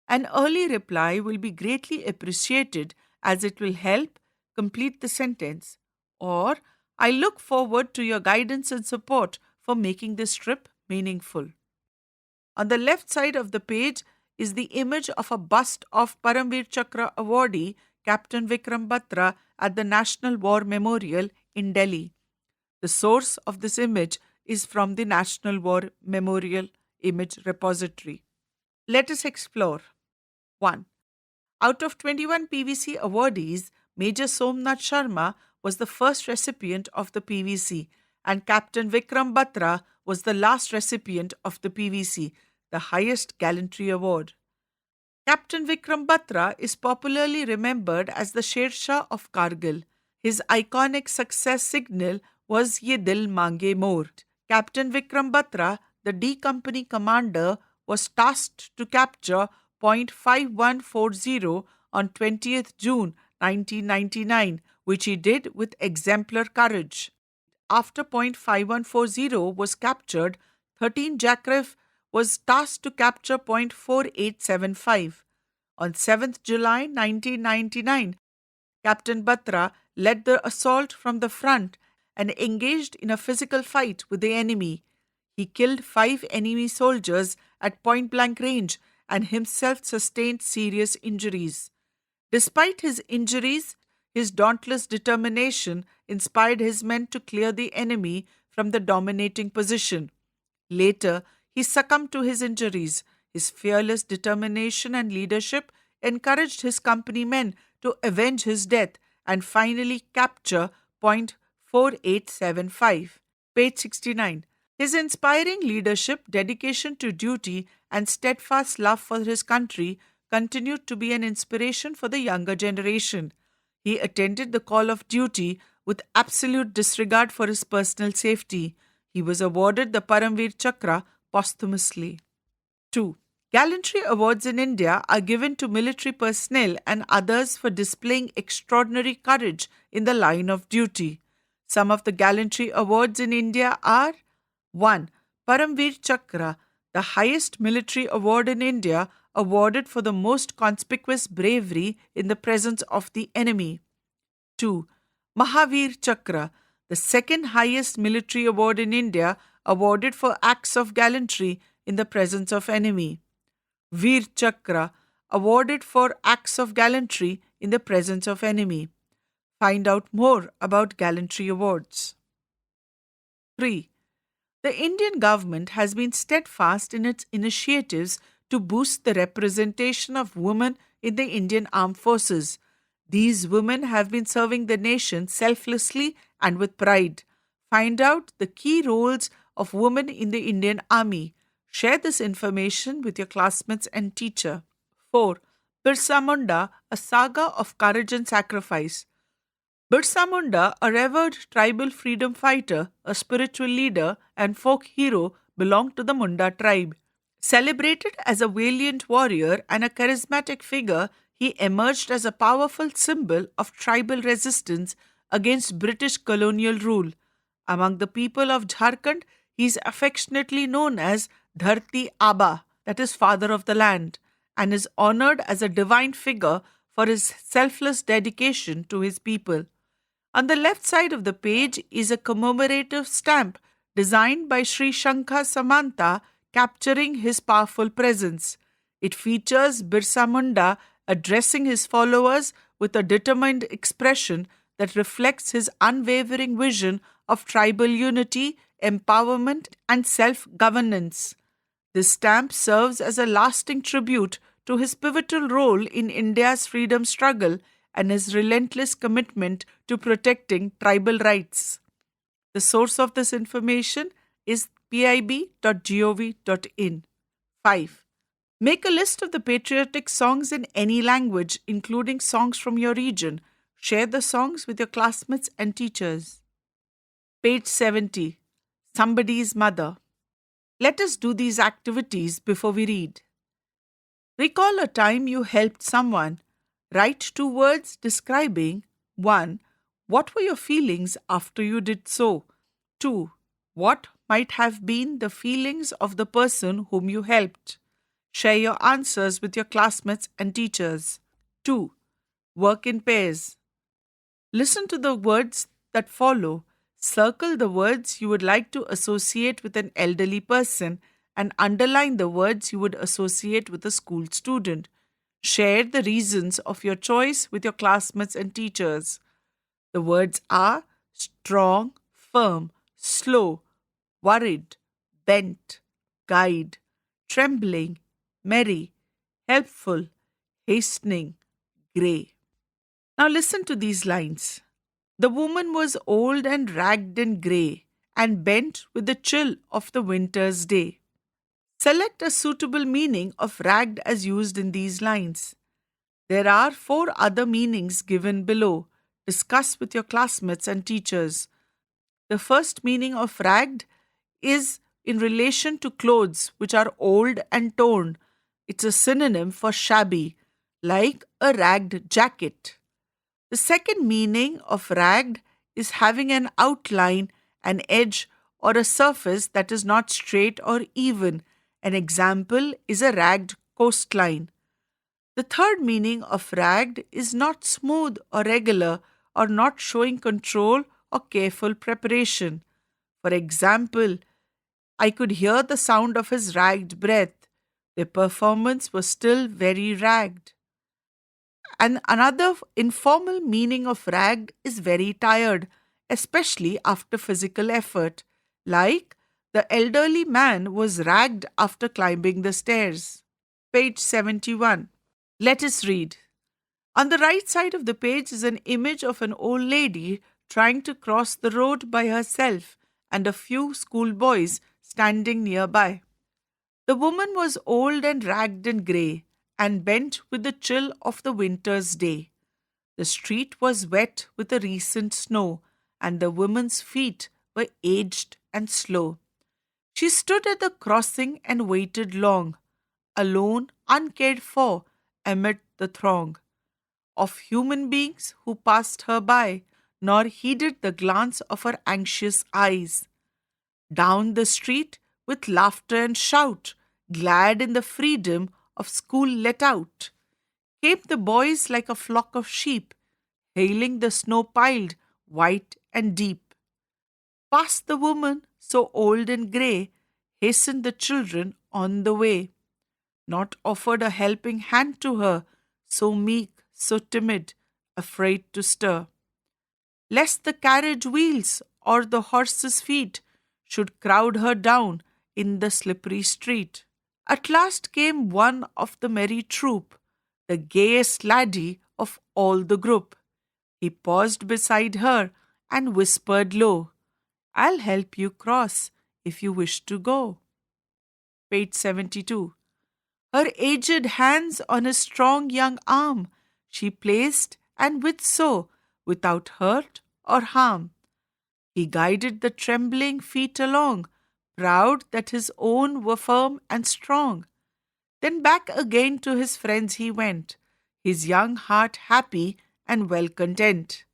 an early reply will be greatly appreciated as it will help complete the sentence, or I look forward to your guidance and support for making this trip meaningful. On the left side of the page is the image of a bust of Paramveer Chakra awardee Captain Vikram Batra at the National War Memorial in Delhi. The source of this image is from the National War Memorial Image Repository. Let us explore. 1. Out of 21 PVC awardees, Major Somnath Sharma was the first recipient of the PVC, and Captain Vikram Batra was the last recipient of the PVC, the highest gallantry award. Captain Vikram Batra is popularly remembered as the Sher Shah of Kargil. His iconic success signal was Ye Dil Mange More. Captain Vikram Batra, the D Company commander, was tasked to capture Point 5140 on 20th June 1999, which he did with exemplar courage. After Point 5140 was captured, 13 Jackraff was tasked to capture Point 4875. On 7th July 1999, Captain Batra led the assault from the front and engaged in a physical fight with the enemy. He killed 5 enemy soldiers at point-blank range and himself sustained serious injuries. Despite his injuries, his dauntless determination inspired his men to clear the enemy from the dominating position. Later, he succumbed to his injuries. His fearless determination and leadership encouraged his company men to avenge his death and finally capture Point 4875. Page 69. His inspiring leadership, dedication to duty, and steadfast love for his country continued to be an inspiration for the younger generation. He attended the call of duty with absolute disregard for his personal safety. He was awarded the Paramveer Chakra posthumously. 2. Gallantry awards in India are given to military personnel and others for displaying extraordinary courage in the line of duty. Some of the gallantry awards in India are 1. Paramveer Chakra, the highest military award in India, awarded for the most conspicuous bravery in the presence of the enemy. 2. Mahavir Chakra, the second highest military award in India, awarded for acts of gallantry in the presence of enemy. Veer Chakra, awarded for acts of gallantry in the presence of enemy. Find out more about gallantry awards. 3. The Indian government has been steadfast in its initiatives to boost the representation of women in the Indian Armed Forces. These women have been serving the nation selflessly and with pride. Find out the key roles of women in the Indian Army. Share this information with your classmates and teacher. 4. Birsa Munda, a saga of courage and sacrifice. Birsa Munda, a revered tribal freedom fighter, a spiritual leader, and folk hero, belonged to the Munda tribe. Celebrated as a valiant warrior and a charismatic figure, he emerged as a powerful symbol of tribal resistance against British colonial rule. Among the people of Jharkhand, he is affectionately known as Dharti Aba, that is, father of the land, and is honored as a divine figure for his selfless dedication to his people. On the left side of the page is a commemorative stamp designed by Sri Shankha Samanta capturing his powerful presence. It features Birsa Munda addressing his followers with a determined expression that reflects his unwavering vision of tribal unity, empowerment, and self-governance. This stamp serves as a lasting tribute to his pivotal role in India's freedom struggle and his relentless commitment to protecting tribal rights. The source of this information is pib.gov.in. 5. Make a list of the patriotic songs in any language, including songs from your region. Share the songs with your classmates and teachers. Page 70. Somebody's Mother. Let us do these activities before we read. Recall a time you helped someone. Write 2 words describing 1. What were your feelings after you did so? 2. What might have been the feelings of the person whom you helped? Share your answers with your classmates and teachers. 2. Work in pairs. Listen to the words that follow. Circle the words you would like to associate with an elderly person and underline the words you would associate with a school student. Share the reasons of your choice with your classmates and teachers. The words are strong, firm, slow, worried, bent, guide, trembling, merry, helpful, hastening, grey. Now listen to these lines. The woman was old and ragged and grey, and bent with the chill of the winter's day. Select a suitable meaning of ragged as used in these lines. There are 4 other meanings given below. Discuss with your classmates and teachers. The first meaning of ragged is in relation to clothes which are old and torn. It's a synonym for shabby, like a ragged jacket. The second meaning of ragged is having an outline, an edge, or a surface that is not straight or even. An example is a ragged coastline. The third meaning of ragged is not smooth or regular or not showing control or careful preparation. For example, I could hear the sound of his ragged breath. Their performance was still very ragged. And another informal meaning of ragged is very tired, especially after physical effort, like the elderly man was ragged after climbing the stairs. Page 71. Let us read. On the right side of the page is an image of an old lady trying to cross the road by herself and a few schoolboys standing nearby. The woman was old and ragged and grey, and bent with the chill of the winter's day. The street was wet with a recent snow, and the woman's feet were aged and slow. She stood at the crossing and waited long, alone, uncared for, amid the throng of human beings who passed her by, nor heeded the glance of her anxious eyes. Down the street, with laughter and shout, glad in the freedom of school let out, came the boys like a flock of sheep, hailing the snow-piled, white and deep. Past the woman, so old and grey, hastened the children on the way. Not offered a helping hand to her, so meek, so timid, afraid to stir, lest the carriage wheels or the horse's feet should crowd her down in the slippery street. At last came one of the merry troop, the gayest laddie of all the group. He paused beside her and whispered low, "I'll help you cross if you wish to go." Page 72. Her aged hands on his strong young arm she placed, and with so, without hurt or harm, he guided the trembling feet along, proud that his own were firm and strong. Then back again to his friends he went, his young heart happy and well content.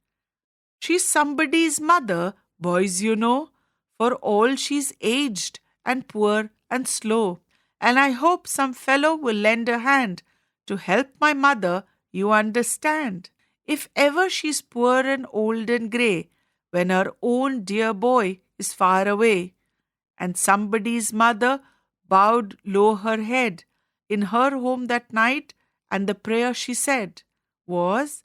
She's somebody's mother, boys, you know, for all she's aged and poor and slow, and I hope some fellow will lend a hand to help my mother, you understand. If ever she's poor and old and grey, when her own dear boy is far away, and somebody's mother bowed low her head in her home that night, and the prayer she said was,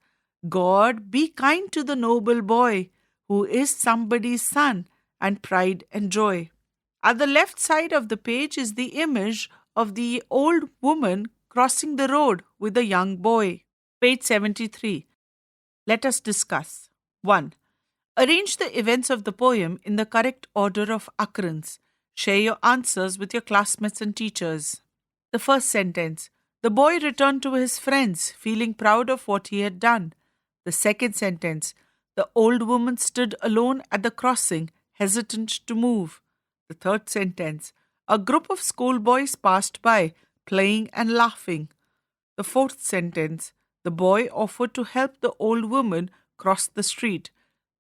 "God, be kind to the noble boy who is somebody's son and pride and joy." At the left side of the page is the image of the old woman crossing the road with a young boy. Page 73. Let us discuss. 1. Arrange the events of the poem in the correct order of occurrence. Share your answers with your classmates and teachers. The first sentence. The boy returned to his friends, feeling proud of what he had done. The second sentence. The old woman stood alone at the crossing, hesitant to move. The third sentence. A group of schoolboys passed by, playing and laughing. The fourth sentence. The boy offered to help the old woman cross the street.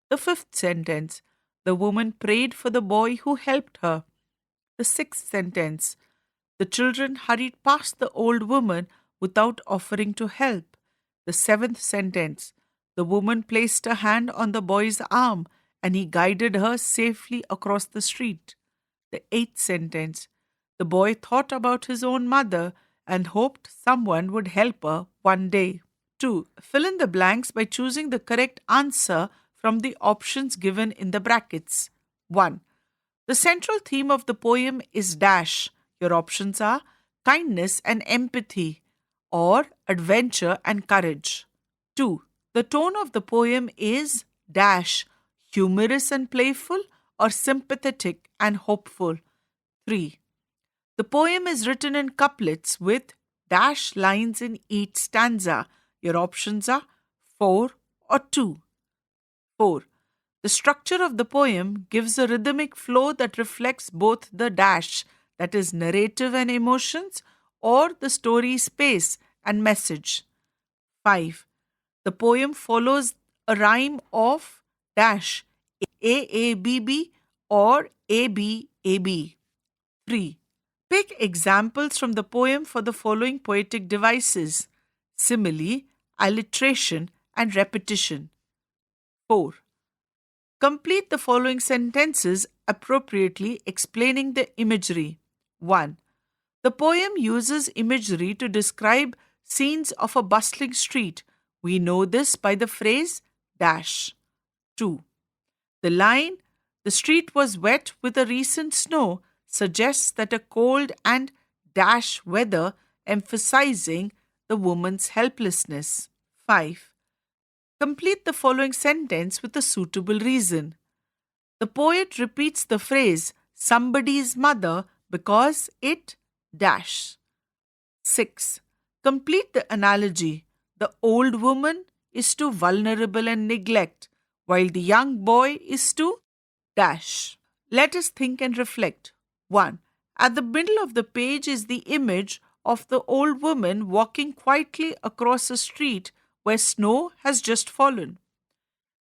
The fifth sentence. The woman prayed for the boy who helped her. The sixth sentence. The children hurried past the old woman without offering to help. The seventh sentence. The woman placed a hand on the boy's arm and he guided her safely across the street. The eighth sentence. The boy thought about his own mother and hoped someone would help her one day. 2. Fill in the blanks by choosing the correct answer from the options given in the brackets. 1. The central theme of the poem is dash. Your options are kindness and empathy or adventure and courage. 2. The tone of the poem is dash, humorous and playful or sympathetic and hopeful. 3. The poem is written in couplets with dash lines in each stanza. Your options are 4 or 2. 4. The structure of the poem gives a rhythmic flow that reflects both the dash, that is narrative and emotions, or the story's pace and message. 5. The poem follows a rhyme of dash, AABB or ABAB. 3. Pick examples from the poem for the following poetic devices: simile, alliteration, and repetition. 4. Complete the following sentences appropriately explaining the imagery. 1. The poem uses imagery to describe scenes of a bustling street. We know this by the phrase dash. 2. The line, "The street was wet with a recent snow," suggests that a cold and dash weather, emphasizing the woman's helplessness. 5. Complete the following sentence with a suitable reason. The poet repeats the phrase somebody's mother because it dash. 6. Complete the analogy. The old woman is to vulnerable and neglect, while the young boy is to dash. Let us think and reflect. 1. At the middle of the page is the image of the old woman walking quietly across a street where snow has just fallen.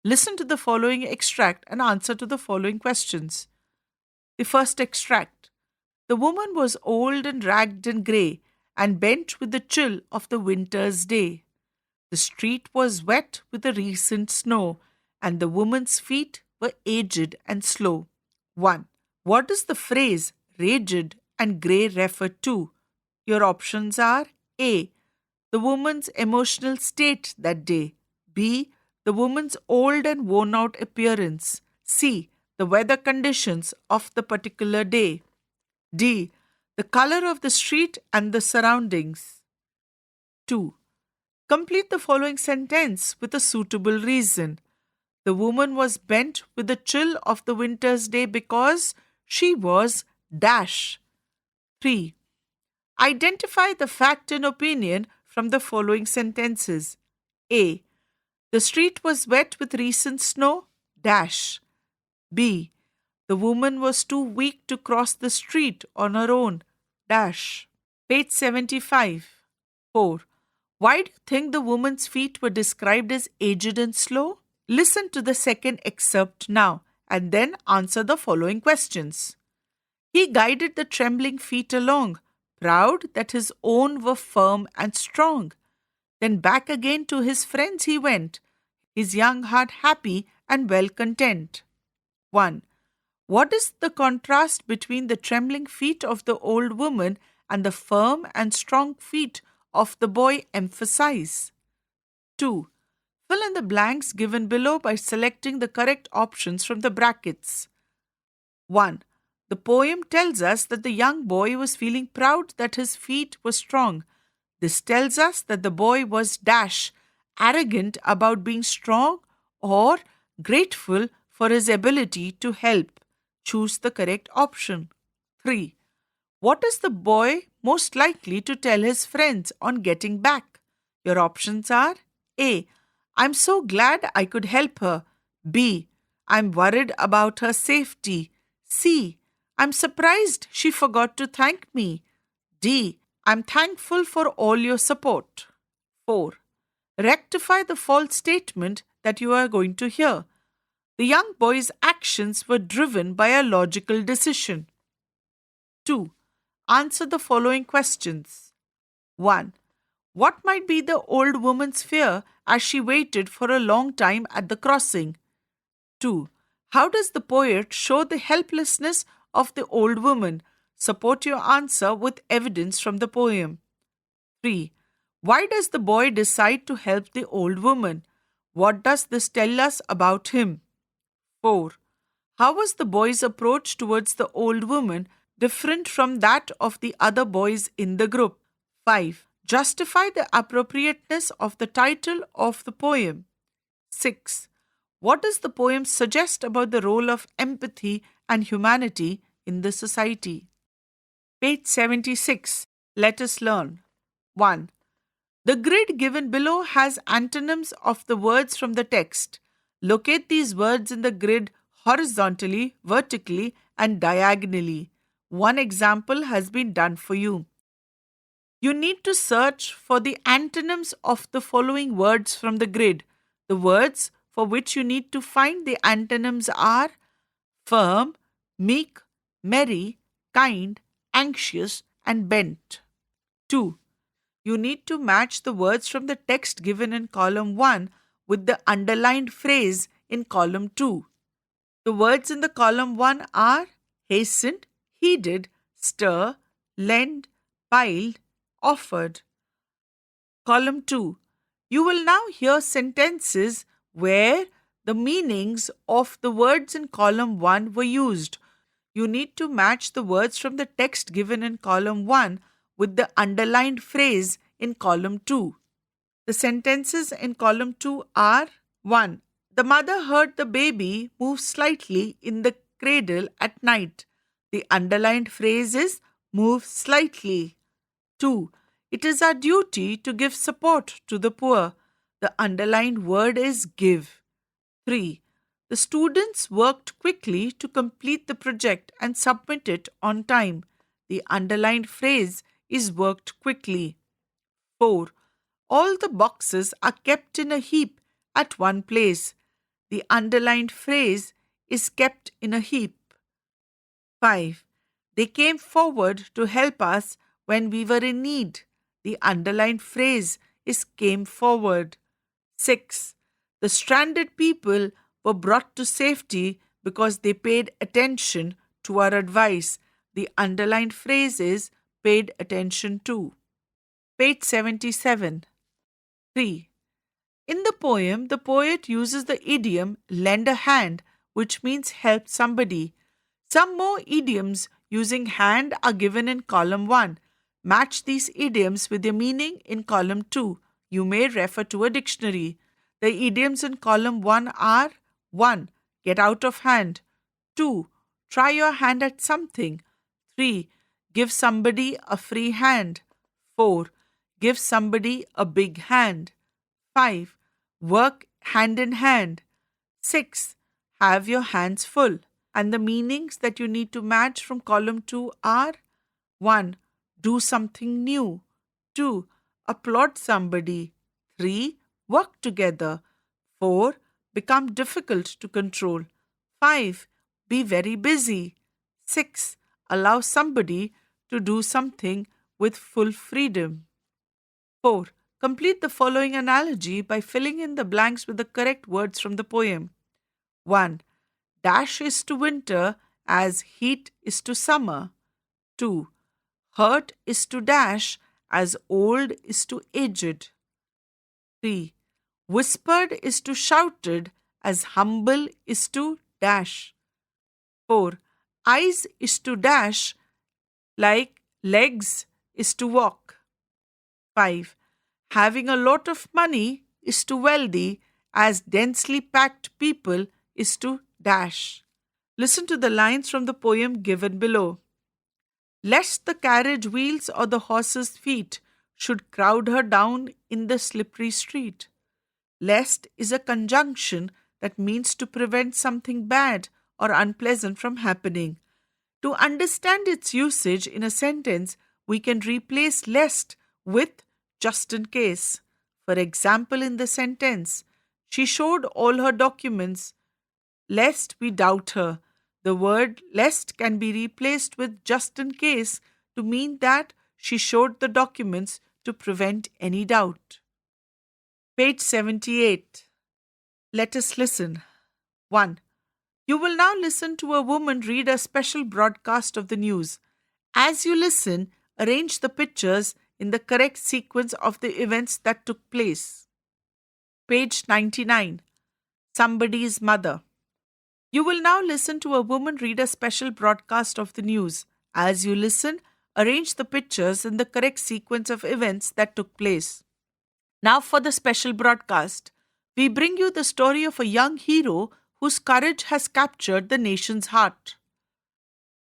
Listen to the following extract and answer to the following questions. The first extract. The woman was old and ragged and grey and bent with the chill of the winter's day. The street was wet with the recent snow and the woman's feet were aged and slow. 1. What does the phrase "aged" and grey refer to? Your options are A. The woman's emotional state that day. B. The woman's old and worn out appearance. C. The weather conditions of the particular day. D. The color of the street and the surroundings. 2. Complete the following sentence with a suitable reason. The woman was bent with the chill of the winter's day because she was dash. 3. Identify the fact and opinion from the following sentences. A. The street was wet with recent snow, dash. B. The woman was too weak to cross the street on her own, dash. Page 75. 4. Why do you think the woman's feet were described as aged and slow? Listen to the second excerpt now and then answer the following questions. He guided the trembling feet along, proud that his own were firm and strong. Then back again to his friends he went, his young heart happy and well content. 1. What is the contrast between the trembling feet of the old woman and the firm and strong feet of the boy emphasize? 2. Fill in the blanks given below by selecting the correct options from the brackets. 1. The poem tells us that the young boy was feeling proud that his feet were strong. This tells us that the boy was dash, arrogant about being strong or grateful for his ability to help. Choose the correct option. 3. What is the boy most likely to tell his friends on getting back? Your options are A. I'm so glad I could help her. B. I'm worried about her safety. C. I'm surprised she forgot to thank me. D. I'm thankful for all your support. 4. Rectify the false statement that you are going to hear. The young boy's actions were driven by a logical decision. 2. Answer the following questions. 1. What might be the old woman's fear as she waited for a long time at the crossing? 2. How does the poet show the helplessness of the old woman? Support your answer with evidence from the poem. 3. Why does the boy decide to help the old woman? What does this tell us about him? 4. How was the boy's approach towards the old woman different from that of the other boys in the group? 5. Justify the appropriateness of the title of the poem. 6. What does the poem suggest about the role of empathy and humanity in the society? Page 76. Let us learn. 1. The grid given below has antonyms of the words from the text. Locate these words in the grid horizontally, vertically, and diagonally. One example has been done for you. You need to search for the antonyms of the following words from the grid. The words for which you need to find the antonyms are firm, meek, merry, kind, anxious, and bent. 2. You need to match the words from the text given in column 1 with the underlined phrase in column 2. The words in the column 1 are hastened, heeded, stir, lend, piled, offered. Column 2. You will now hear sentences where the meanings of the words in column 1 were used. You need to match the words from the text given in column 1 with the underlined phrase in column 2. The sentences in column 2 are 1. The mother heard the baby move slightly in the cradle at night. The underlined phrase is move slightly. 2. It is our duty to give support to the poor. The underlined word is give. 3. The students worked quickly to complete the project and submit it on time. The underlined phrase is worked quickly. 4. All the boxes are kept in a heap at one place. The underlined phrase is kept in a heap. 5. They came forward to help us when we were in need. The underlined phrase is came forward. 6. The stranded people were brought to safety because they paid attention to our advice. The underlined phrase is paid attention to. Page 77. 3. In the poem, the poet uses the idiom lend a hand, which means help somebody. Some more idioms using hand are given in column 1. Match these idioms with their meaning in column 2. You may refer to a dictionary. The idioms in column 1 are 1. Get out of hand. 2. Try your hand at something. 3. Give somebody a free hand. 4. Give somebody a big hand. 5. Work hand in hand. 6. Have your hands full. And the meanings that you need to match from column 2 are 1. Do something new. 2. Applaud somebody. 3. Work together. 4. Become difficult to control. 5. Be very busy. 6. Allow somebody to do something with full freedom. 4. Complete the following analogy by filling in the blanks with the correct words from the poem. 1. Dash is to winter as heat is to summer. 2. Hurt is to dash as old is to aged. 3. Whispered is to shouted as humble is to dash. 4. Eyes is to dash like legs is to walk. 5. Having a lot of money is to wealthy as densely packed people is to dash. Listen to the lines from the poem given below. Lest the carriage wheels or the horse's feet should crowd her down in the slippery street. Lest is a conjunction that means to prevent something bad or unpleasant from happening. To understand its usage in a sentence, we can replace lest with just in case. For example, in the sentence, she showed all her documents lest we doubt her. The word lest can be replaced with just in case to mean that she showed the documents to prevent any doubt. Page 78. Let us listen. 1. You will now listen to a woman read a special broadcast of the news. As you listen, arrange the pictures in the correct sequence of the events that took place. Page 99. Somebody's mother. You will now listen to a woman read a special broadcast of the news. As you listen, arrange the pictures in the correct sequence of events that took place. Now for the special broadcast. We bring you the story of a young hero whose courage has captured the nation's heart.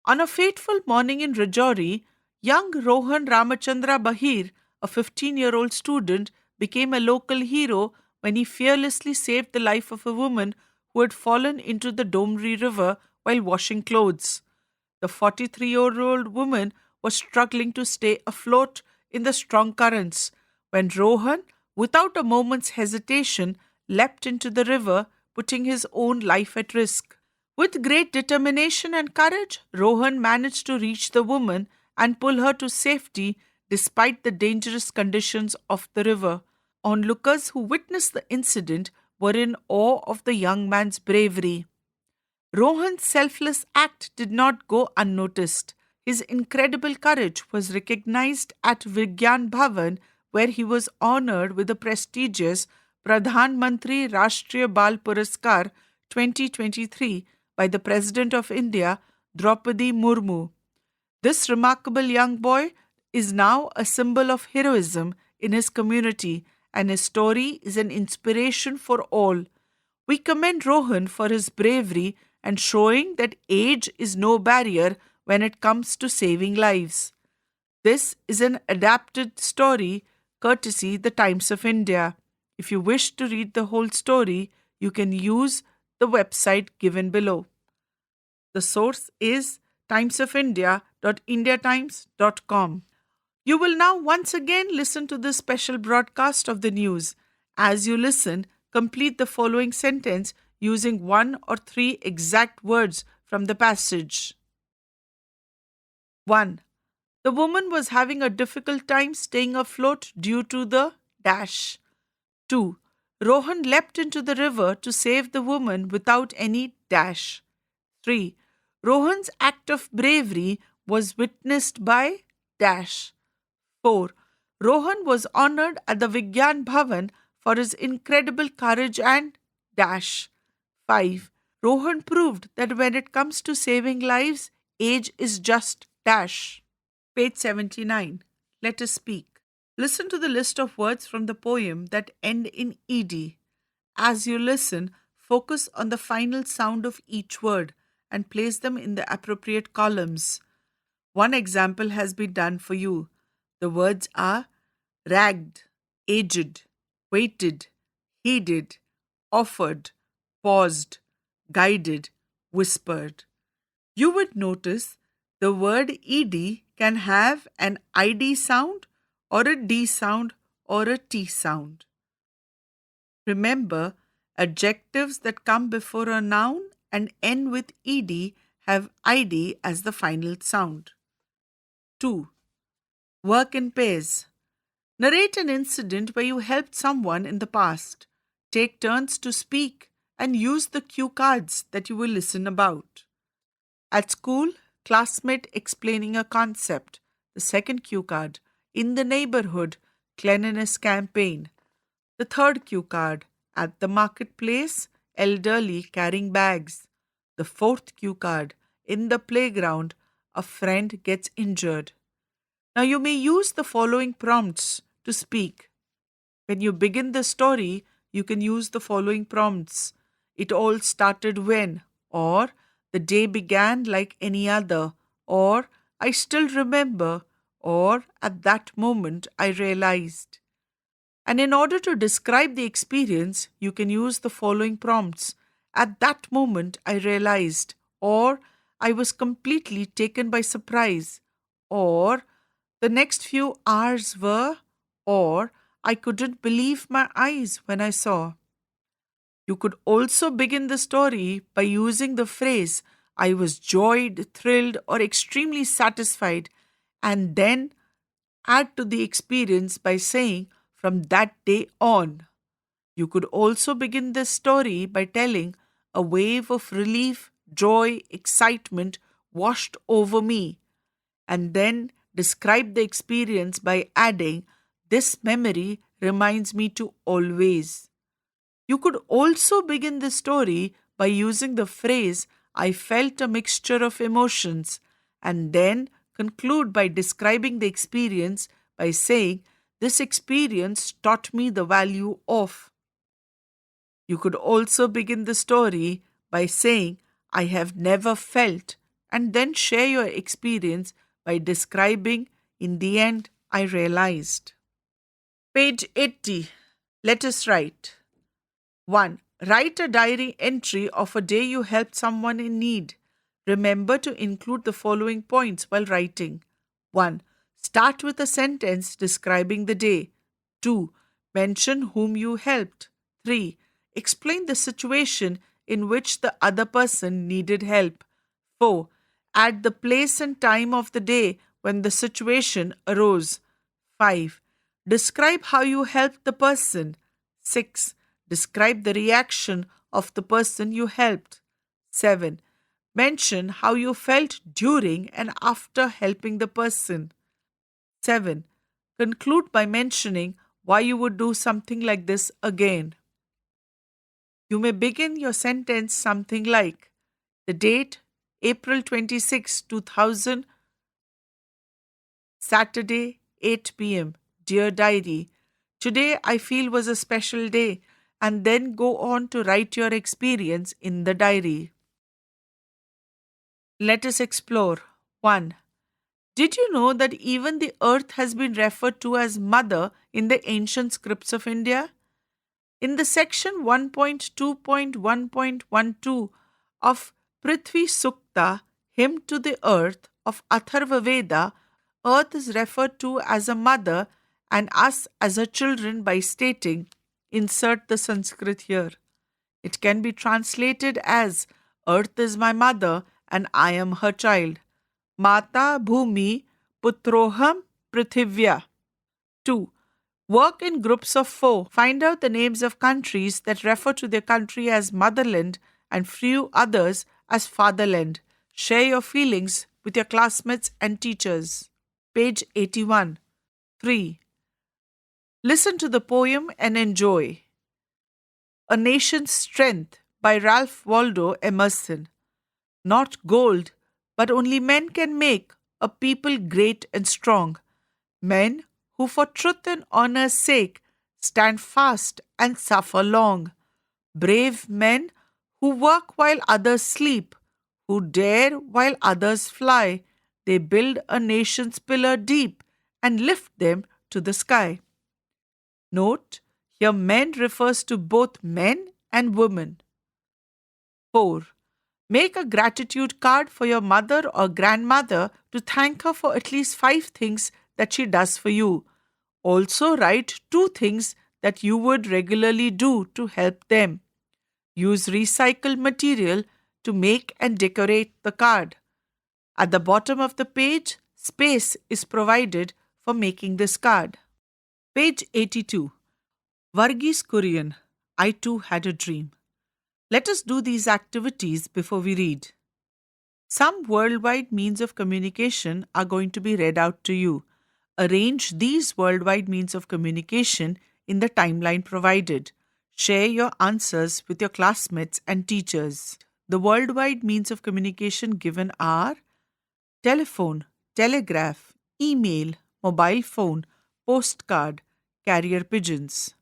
On a fateful morning in Rajouri, young Rohan Ramachandra Bahir, a 15-year-old student, became a local hero when he fearlessly saved the life of a woman who had fallen into the Domri River while washing clothes. The 43-year-old woman was struggling to stay afloat in the strong currents when Rohan, without a moment's hesitation, leapt into the river, putting his own life at risk. With great determination and courage, Rohan managed to reach the woman and pull her to safety despite the dangerous conditions of the river. Onlookers who witnessed the incident were in awe of the young man's bravery. Rohan's selfless act did not go unnoticed. His incredible courage was recognized at Vigyan Bhavan, where he was honored with the prestigious Pradhan Mantri Rashtriya Bal Puraskar 2023 by the President of India, Draupadi Murmu. This remarkable young boy is now a symbol of heroism in his community, and his story is an inspiration for all. We commend Rohan for his bravery and showing that age is no barrier when it comes to saving lives. This is an adapted story courtesy The Times of India. If you wish to read the whole story, you can use the website given below. The source is timesofindia.indiatimes.com. You will now once again listen to this special broadcast of the news. As you listen, complete the following sentence using 1 or 3 exact words from the passage. 1. The woman was having a difficult time staying afloat due to the dash. 2. Rohan leapt into the river to save the woman without any dash. 3. Rohan's act of bravery was witnessed by dash. 4. Rohan was honored at the Vigyan Bhavan for his incredible courage and dash. 5. Rohan proved that when it comes to saving lives, age is just dash. Page 79. Let us speak. Listen to the list of words from the poem that end in ed. As you listen, focus on the final sound of each word and place them in the appropriate columns. One example has been done for you. The words are ragged, aged, waited, heeded, offered, paused, guided, whispered. You would notice the word ed can have an id sound or a d sound or a t sound. Remember, adjectives that come before a noun and end with ed have id as the final sound. 2. Work in pairs. Narrate an incident where you helped someone in the past. Take turns to speak and use the cue cards that you will listen about. At school, classmate explaining a concept. The second cue card. In the neighborhood, cleanliness campaign. The third cue card. At the marketplace, elderly carrying bags. The fourth cue card. In the playground, a friend gets injured. Now you may use the following prompts to speak. When you begin the story, you can use the following prompts. It all started when, or the day began like any other, or I still remember, or at that moment I realized. And in order to describe the experience, you can use the following prompts. At that moment I realized, or I was completely taken by surprise, or the next few hours were, or I couldn't believe my eyes when I saw. You could also begin the story by using the phrase, I was joyed, thrilled, or extremely satisfied, and then add to the experience by saying, from that day on. You could also begin the story by telling, a wave of relief, joy, excitement washed over me, and then describe the experience by adding, this memory reminds me to always. You could also begin the story by using the phrase, I felt a mixture of emotions, and then conclude by describing the experience by saying, this experience taught me the value of. You could also begin the story by saying, I have never felt, and then share your experience by describing, in the end, I realized. Page 80. Let us write. 1. Write a diary entry of a day you helped someone in need. Remember to include the following points while writing. 1. Start with a sentence describing the day. 2. Mention whom you helped. 3. Explain the situation in which the other person needed help. 4. Add the place and time of the day when the situation arose. 5. Describe how you helped the person. 6. Describe the reaction of the person you helped. 7. Mention how you felt during and after helping the person. 7. Conclude by mentioning why you would do something like this again. You may begin your sentence something like, the date, April 26, 2000, Saturday, 8 p.m. Dear Diary, today I feel was a special day, and then go on to write your experience in the diary. Let us explore. 1. Did you know that even the earth has been referred to as Mother in the ancient scripts of India? In the section 1.2.1.12 of Prithvi Sukta, Hymn to the Earth of Atharva Veda, Earth is referred to as a mother and us as her children by stating, insert the Sanskrit here. It can be translated as, Earth is my mother and I am her child. Mata Bhumi Putroham Prithivya. 2. Work in groups of 4. Find out the names of countries that refer to their country as motherland and few others as fatherland. Share your feelings with your classmates and teachers. Page 81. 3. Listen to the poem and enjoy. A Nation's Strength by Ralph Waldo Emerson. Not gold, but only men can make a people great and strong. Men who for truth and honor's sake stand fast and suffer long. Brave men who work while others sleep, who dare while others fly. They build a nation's pillar deep and lift them to the sky. Note, here men refers to both men and women. 4. Make a gratitude card for your mother or grandmother to thank her for at least 5 things that she does for you. Also write 2 things that you would regularly do to help them. Use recycled material to make and decorate the card. At the bottom of the page, space is provided for making this card. Page 82. Varghese Kurian, I Too Had a Dream. Let us do these activities before we read. Some worldwide means of communication are going to be read out to you. Arrange these worldwide means of communication in the timeline provided. Share your answers with your classmates and teachers. The worldwide means of communication given are telephone, telegraph, email, mobile phone, postcard, carrier pigeons.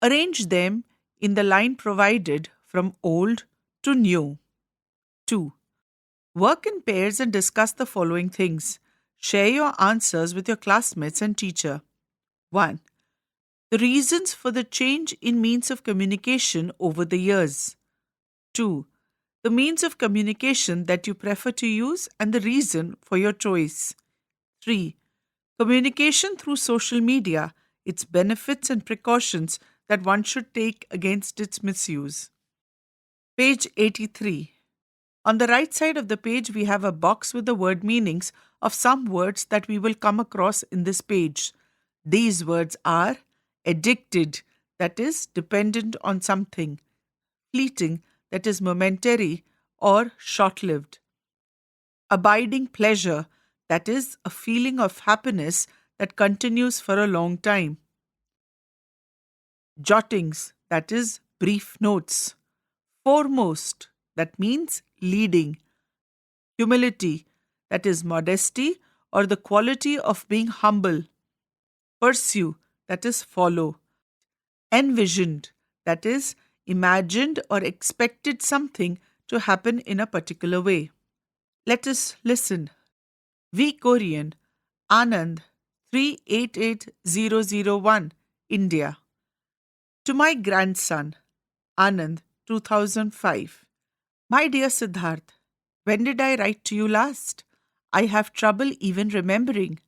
Arrange them in the line provided from old to new. 2. Work in pairs and discuss the following things. Share your answers with your classmates and teacher. 1. The reasons for the change in means of communication over the years. 2. The means of communication that you prefer to use and the reason for your choice. 3. Communication through social media, its benefits and precautions that one should take against its misuse. Page 83. On the right side of the page, we have a box with the word meanings of some words that we will come across in this page. These words are addicted, that is, dependent on something, fleeting, that is, momentary or short lived, abiding pleasure, that is, a feeling of happiness that continues for a long time, jottings, that is, brief notes, foremost, that means leading, humility, that is, modesty or the quality of being humble, pursue, that is, follow, envisioned, that is, imagined or expected something to happen in a particular way. Let us listen. V. Korean, Anand, 388001, India. To my grandson, Anand, 2005. My dear Siddharth, when did I write to you last? I have trouble even remembering.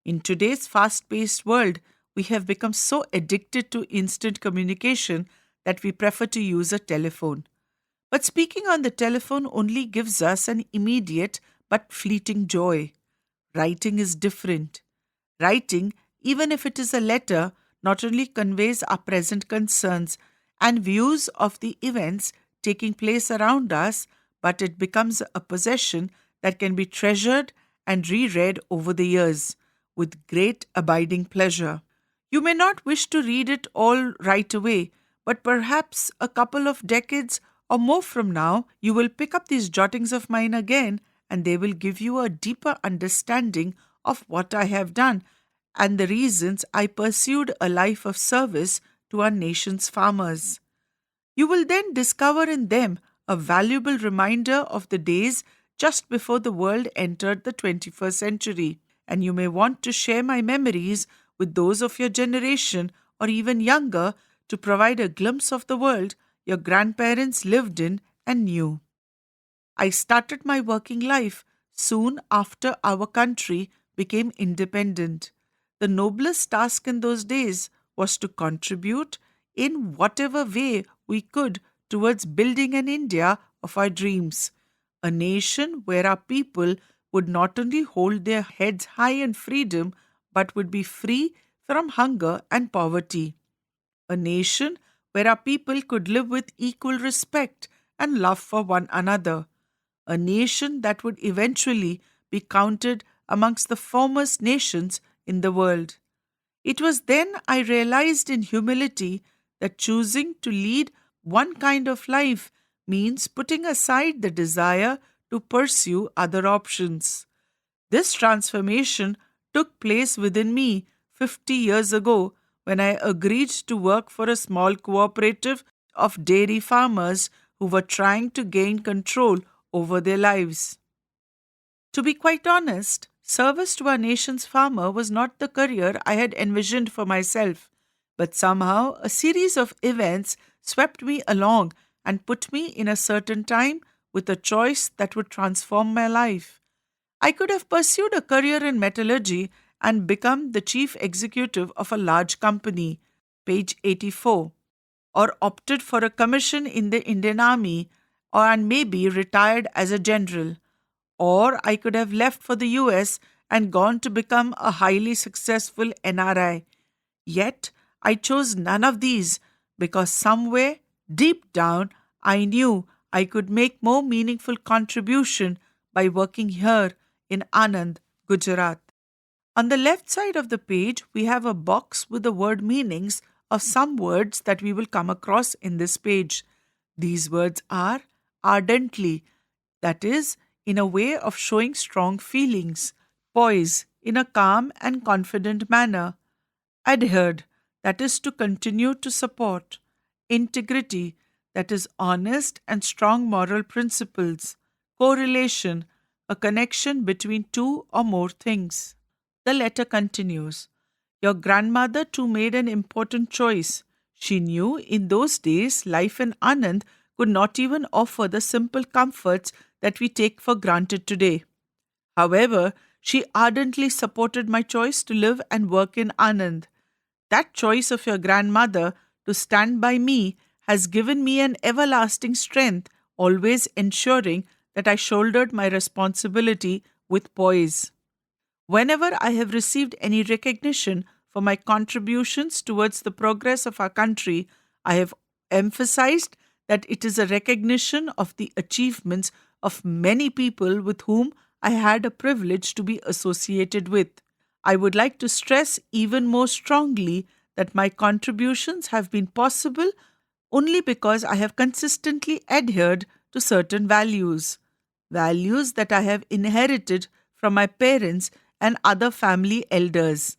In today's fast-paced world, we have become so addicted to instant communication that we prefer to use a telephone. But speaking on the telephone only gives us an immediate but fleeting joy. Writing is different. Writing, even if it is a letter, not only conveys our present concerns and views of the events taking place around us, but it becomes a possession that can be treasured and reread over the years with great abiding pleasure. You may not wish to read it all right away, but perhaps a couple of decades or more from now, you will pick up these jottings of mine again, and they will give you a deeper understanding of what I have done and the reasons I pursued a life of service to our nation's farmers. You will then discover in them a valuable reminder of the days just before the world entered the 21st century, and you may want to share my memories with those of your generation or even younger to provide a glimpse of the world your grandparents lived in and knew. I started my working life soon after our country became independent. The noblest task in those days was to contribute in whatever way we could towards building an India of our dreams, a nation where our people would not only hold their heads high in freedom but would be free from hunger and poverty, a nation where our people could live with equal respect and love for one another, a nation that would eventually be counted amongst the foremost nations in the world. It was then I realized in humility that choosing to lead one kind of life means putting aside the desire to pursue other options. This transformation took place within me 50 years ago when I agreed to work for a small cooperative of dairy farmers who were trying to gain control over their lives. To be quite honest, service to our nation's farmer was not the career I had envisioned for myself, but somehow a series of events swept me along and put me in a certain time with a choice that would transform my life. I could have pursued a career in metallurgy and become the chief executive of a large company, page 84, or opted for a commission in the Indian Army and maybe retired as a general. Or I could have left for the US and gone to become a highly successful NRI. Yet I chose none of these because somewhere deep down I knew I could make more meaningful contribution by working here in Anand, Gujarat. On the left side of the page, we have a box with the word meanings of some words that we will come across in this page. These words are ardently, that is, in a way of showing strong feelings, poise, in a calm and confident manner, adhered, that is, to continue to support, integrity, that is, honest and strong moral principles, correlation, a connection between two or more things. The letter continues. Your grandmother too made an important choice. She knew in those days life in Anand could not even offer the simple comforts that we take for granted today. However, she ardently supported my choice to live and work in Anand. That choice of your grandmother to stand by me has given me an everlasting strength, always ensuring that I shouldered my responsibility with poise. Whenever I have received any recognition for my contributions towards the progress of our country, I have emphasized that it is a recognition of the achievements of many people with whom I had a privilege to be associated with. I would like to stress even more strongly that my contributions have been possible only because I have consistently adhered to certain values, values that I have inherited from my parents and other family elders,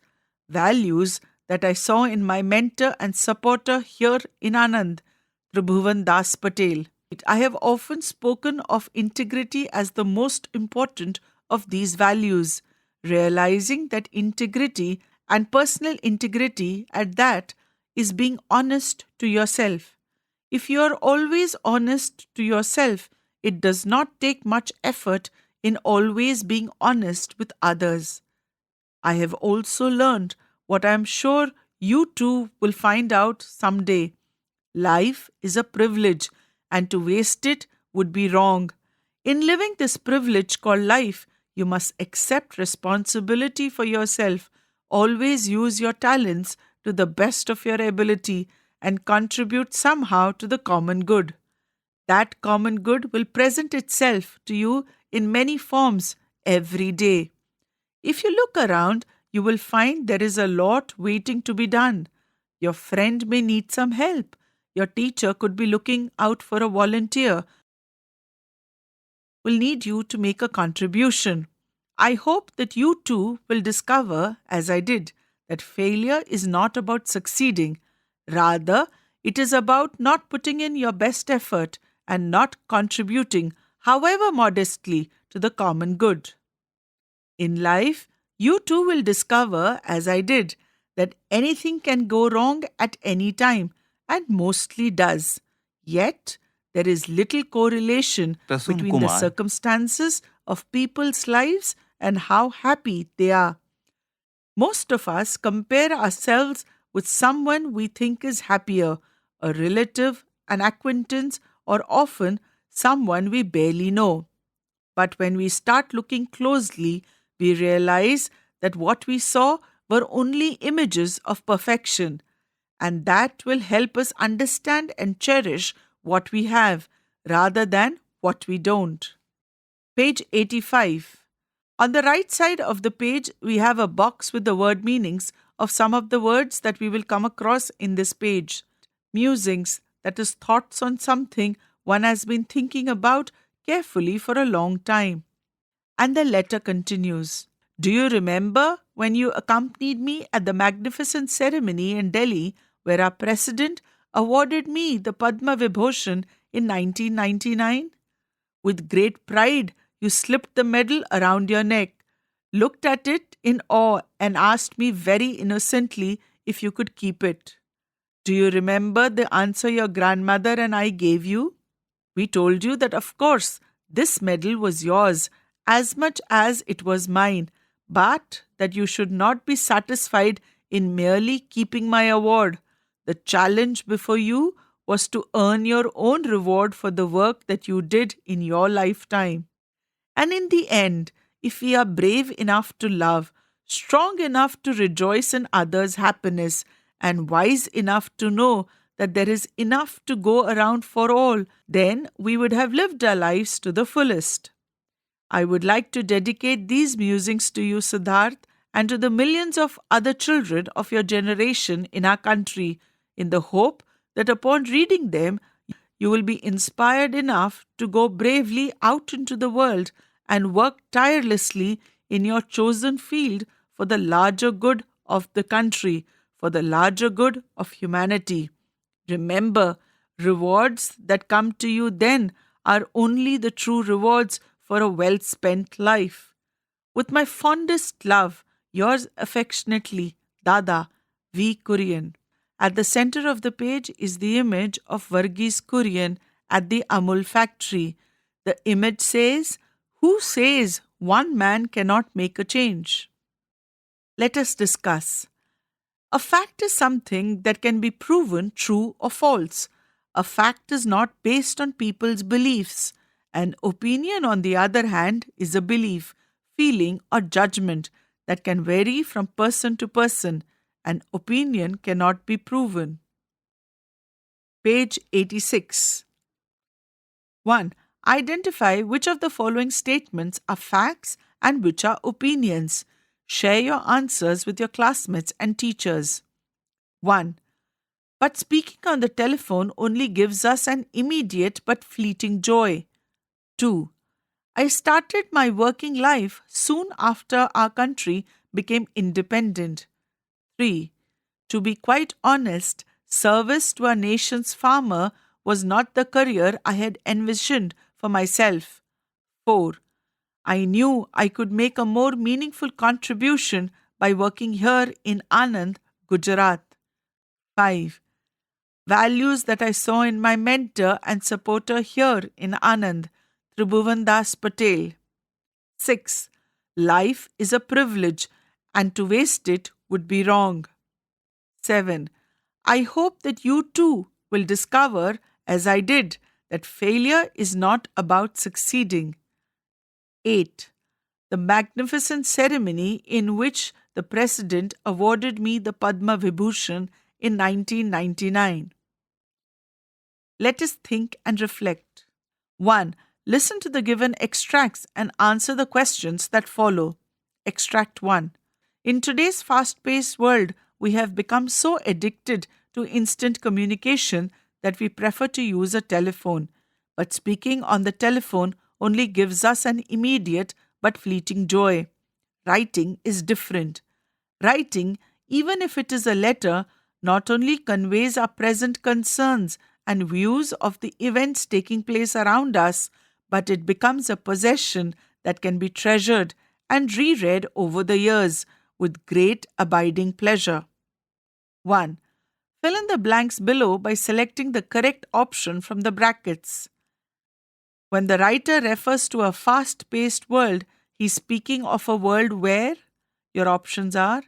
values that I saw in my mentor and supporter here in Anand, Tribhuvan Das Patel. I have often spoken of integrity as the most important of these values, realizing that integrity and personal integrity at that is being honest to yourself. If you are always honest to yourself, it does not take much effort in always being honest with others. I have also learned what I am sure you too will find out someday. Life is a privilege, and to waste it would be wrong. In living this privilege called life, you must accept responsibility for yourself. Always use your talents to the best of your ability and contribute somehow to the common good. That common good will present itself to you in many forms every day. If you look around, you will find there is a lot waiting to be done. Your friend may need some help. Your teacher could be looking out for a volunteer, will need you to make a contribution. I hope that you too will discover, as I did, that failure is not about succeeding. Rather, it is about not putting in your best effort and not contributing, however modestly, to the common good. In life, you too will discover, as I did, that anything can go wrong at any time, and mostly does. Yet, there is little correlation Prasun between the Kumar. circumstances of people's lives and how happy they are. Most of us compare ourselves with someone we think is happier, a relative, an acquaintance, or often someone we barely know. But when we start looking closely, we realize that what we saw were only images of perfection, and that will help us understand and cherish what we have rather than what we don't. Page 85. On the right side of the page, we have a box with the word meanings of some of the words that we will come across in this page. Musings, that is, thoughts on something one has been thinking about carefully for a long time. And the letter continues. Do you remember when you accompanied me at the magnificent ceremony in Delhi where our president awarded me the Padma Vibhushan in 1999? With great pride, you slipped the medal around your neck, looked at it in awe, and asked me very innocently if you could keep it. Do you remember the answer your grandmother and I gave you? We told you that, of course, this medal was yours as much as it was mine, but that you should not be satisfied in merely keeping my award. The challenge before you was to earn your own reward for the work that you did in your lifetime. And in the end, if we are brave enough to love, strong enough to rejoice in others' happiness, and wise enough to know that there is enough to go around for all, then we would have lived our lives to the fullest. I would like to dedicate these musings to you, Siddharth, and to the millions of other children of your generation in our country, in the hope that upon reading them, you will be inspired enough to go bravely out into the world and work tirelessly in your chosen field for the larger good of the country, for the larger good of humanity. Remember, rewards that come to you then are only the true rewards for a well-spent life. With my fondest love, yours affectionately, Dada V. Kurian. At the center of the page is the image of Varghese Kurian at the Amul factory. The image says, "Who says one man cannot make a change?" Let us discuss. A fact is something that can be proven true or false. A fact is not based on people's beliefs. An opinion, on the other hand, is a belief, feeling, or judgment that can vary from person to person. An opinion cannot be proven. Page 86. 1. Identify which of the following statements are facts and which are opinions. Share your answers with your classmates and teachers. 1. But speaking on the telephone only gives us an immediate but fleeting joy. 2. I started my working life soon after our country became independent. 3. To be quite honest, service to our nation's farmer was not the career I had envisioned for myself. 4. I knew I could make a more meaningful contribution by working here in Anand, Gujarat. 5. Values that I saw in my mentor and supporter here in Anand, Tribhuvan Das Patel. 6. Life is a privilege and to waste it would be wrong. 7. I hope that you too will discover, as I did, that failure is not about succeeding. 8. The magnificent ceremony in which the President awarded me the Padma Vibhushan in 1999. Let us think and reflect. 1. Listen to the given extracts and answer the questions that follow. Extract 1. In today's fast-paced world, we have become so addicted to instant communication that we prefer to use a telephone. But speaking on the telephone only gives us an immediate but fleeting joy. Writing is different. Writing, even if it is a letter, not only conveys our present concerns and views of the events taking place around us, but it becomes a possession that can be treasured and reread over the years with great abiding pleasure. 1. Fill in the blanks below by selecting the correct option from the brackets. When the writer refers to a fast-paced world, he is speaking of a world where, your options are,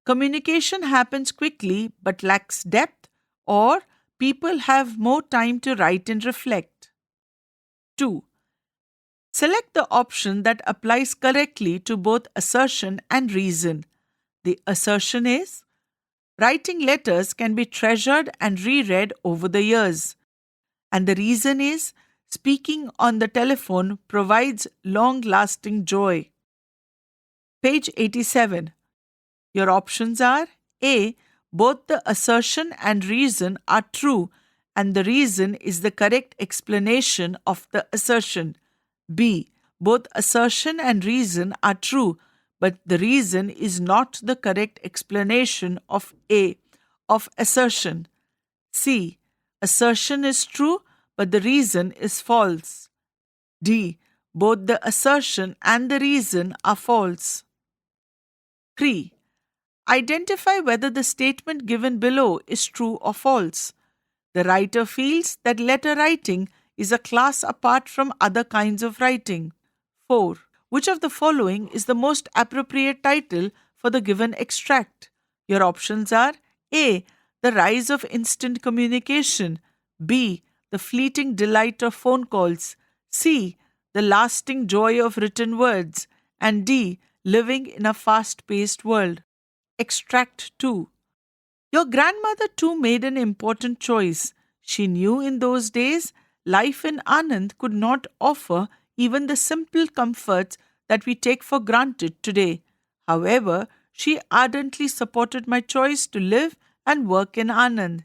communication happens quickly but lacks depth, or people have more time to write and reflect. 2. Select the option that applies correctly to both assertion and reason. The assertion is, writing letters can be treasured and reread over the years. And the reason is, speaking on the telephone provides long-lasting joy. Page 87. Your options are A. Both the assertion and reason are true, and the reason is the correct explanation of the assertion. B. Both assertion and reason are true, but the reason is not the correct explanation of A. of assertion. C. Assertion is true, but the reason is false. D. Both the assertion and the reason are false. 3. Identify whether the statement given below is true or false. The writer feels that letter writing is a class apart from other kinds of writing. 4. Which of the following is the most appropriate title for the given extract? Your options are A. The rise of instant communication. B. The fleeting delight of phone calls. C. The lasting joy of written words. And D. Living in a fast-paced world. Extract 2. Your grandmother too made an important choice. She knew in those days life in Anand could not offer even the simple comforts that we take for granted today. However, she ardently supported my choice to live and work in Anand.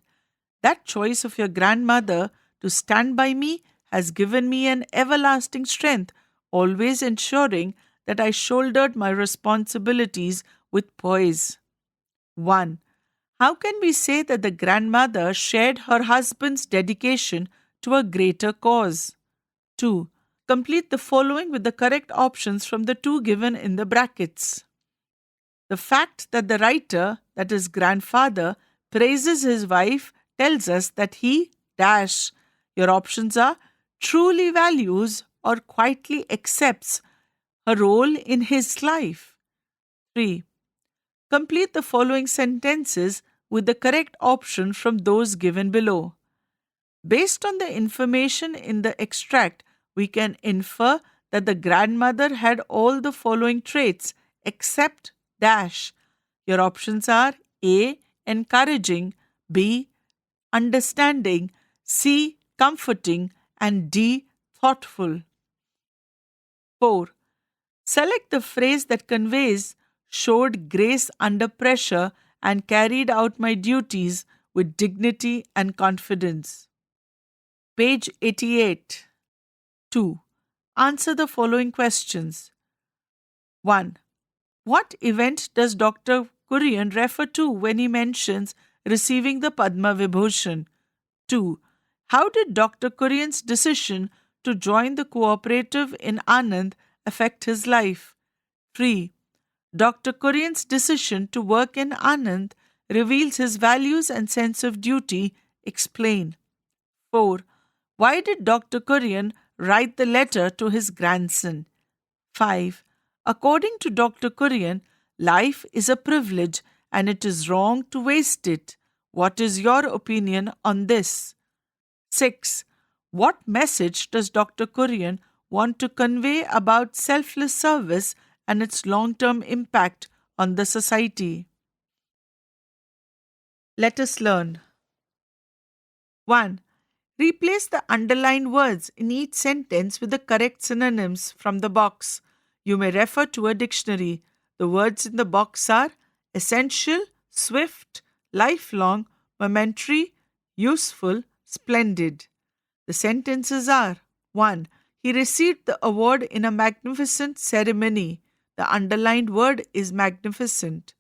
That choice of your grandmother to stand by me has given me an everlasting strength, always ensuring that I shouldered my responsibilities with poise. 1. How can we say that the grandmother shared her husband's dedication to a greater cause? 2. Complete the following with the correct options from the two given in the brackets. The fact that the writer, that is grandfather, praises his wife tells us that he dash. Your options are truly values or quietly accepts her role in his life. 3. Complete the following sentences with the correct option from those given below. Based on the information in the extract, we can infer that the grandmother had all the following traits except dash. Your options are A. Encouraging, B. Understanding, C. Comforting, and D. Thoughtful. 4. Select the phrase that conveys showed grace under pressure and carried out my duties with dignity and confidence. Page 88. 2. Answer the following questions. 1. What event does Dr. Kurian refer to when he mentions receiving the Padma Vibhushan? 2. How did Dr. Kurian's decision to join the cooperative in Anand affect his life? 3. Dr. Kurian's decision to work in Anand reveals his values and sense of duty. Explain. 4. Why did Dr. Kurian write the letter to his grandson? 5. According to Dr. Kurian, life is a privilege and it is wrong to waste it. What is your opinion on this? 6. What message does Dr. Kurian want to convey about selfless service and its long-term impact on the society? Let us learn. 1. Replace the underlined words in each sentence with the correct synonyms from the box. You may refer to a dictionary. The words in the box are essential, swift, lifelong, momentary, useful, splendid. The sentences are 1. He received the award in a magnificent ceremony. The underlined word is magnificent.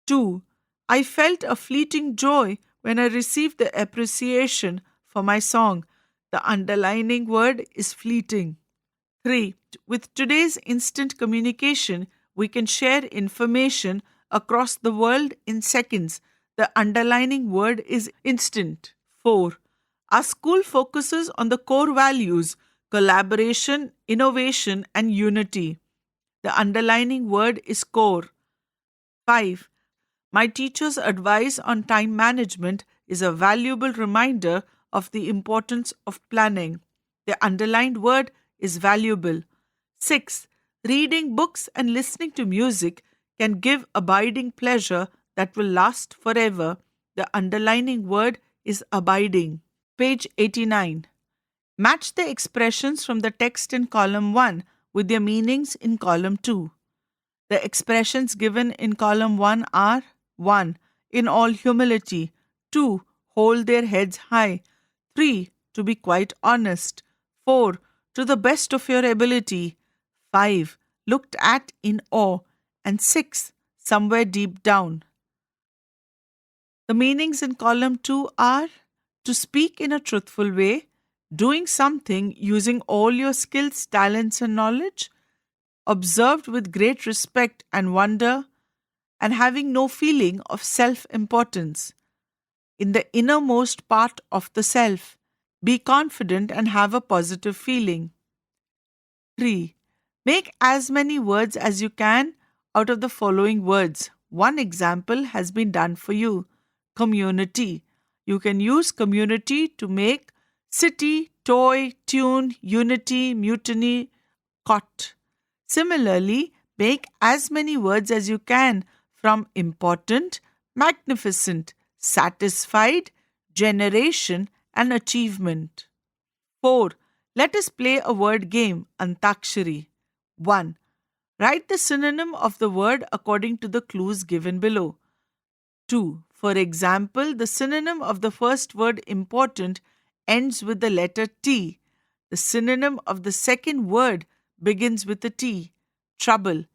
2. I felt a fleeting joy when I received the appreciation for my song. The underlining word is fleeting. 3. With today's instant communication, we can share information across the world in seconds. The underlining word is instant. 4. Our school focuses on the core values, collaboration, innovation, and unity. The underlining word is core. 5. My teacher's advice on time management is a valuable reminder of the importance of planning. The underlined word is valuable. 6. Reading books and listening to music can give abiding pleasure that will last forever. The underlining word is abiding. Page 89. Match the expressions from the text in column 1 with their meanings in column 2. The expressions given in column 1 are 1. In all humility. 2. Hold their heads high. 3. To be quite honest. 4. To the best of your ability. 5. Looked at in awe. And 6. Somewhere deep down. The meanings in column 2 are to speak in a truthful way, doing something using all your skills, talents, and knowledge, observed with great respect and wonder, and having no feeling of self-importance. In the innermost part of the self, be confident and have a positive feeling. 3. Make as many words as you can out of the following words. One example has been done for you. Community. You can use community to make city, toy, tune, unity, mutiny, cot. Similarly, make as many words as you can from important, magnificent, satisfied, generation, and achievement. 4. Let us play a word game, Antakshari. 1. Write the synonym of the word according to the clues given below. 2. For example, the synonym of the first word important ends with the letter T. The synonym of the second word begins with a T, trouble.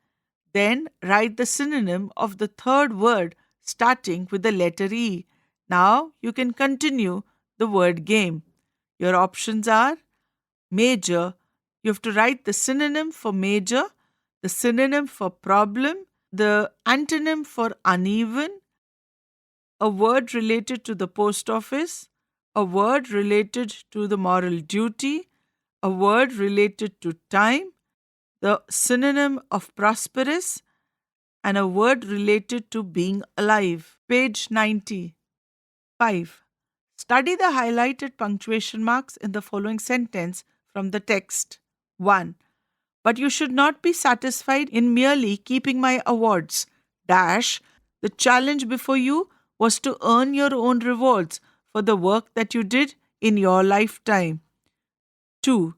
Then write the synonym of the third word starting with the letter E. Now you can continue the word game. Your options are major. You have to write the synonym for major, the synonym for problem, the antonym for uneven, a word related to the post office, a word related to the moral duty, a word related to time, the synonym of prosperous, and a word related to being alive. Page 90. 5. Study the highlighted punctuation marks in the following sentence from the text. 1. But you should not be satisfied in merely keeping my awards. Dash. The challenge before you was to earn your own rewards for the work that you did in your lifetime. 2.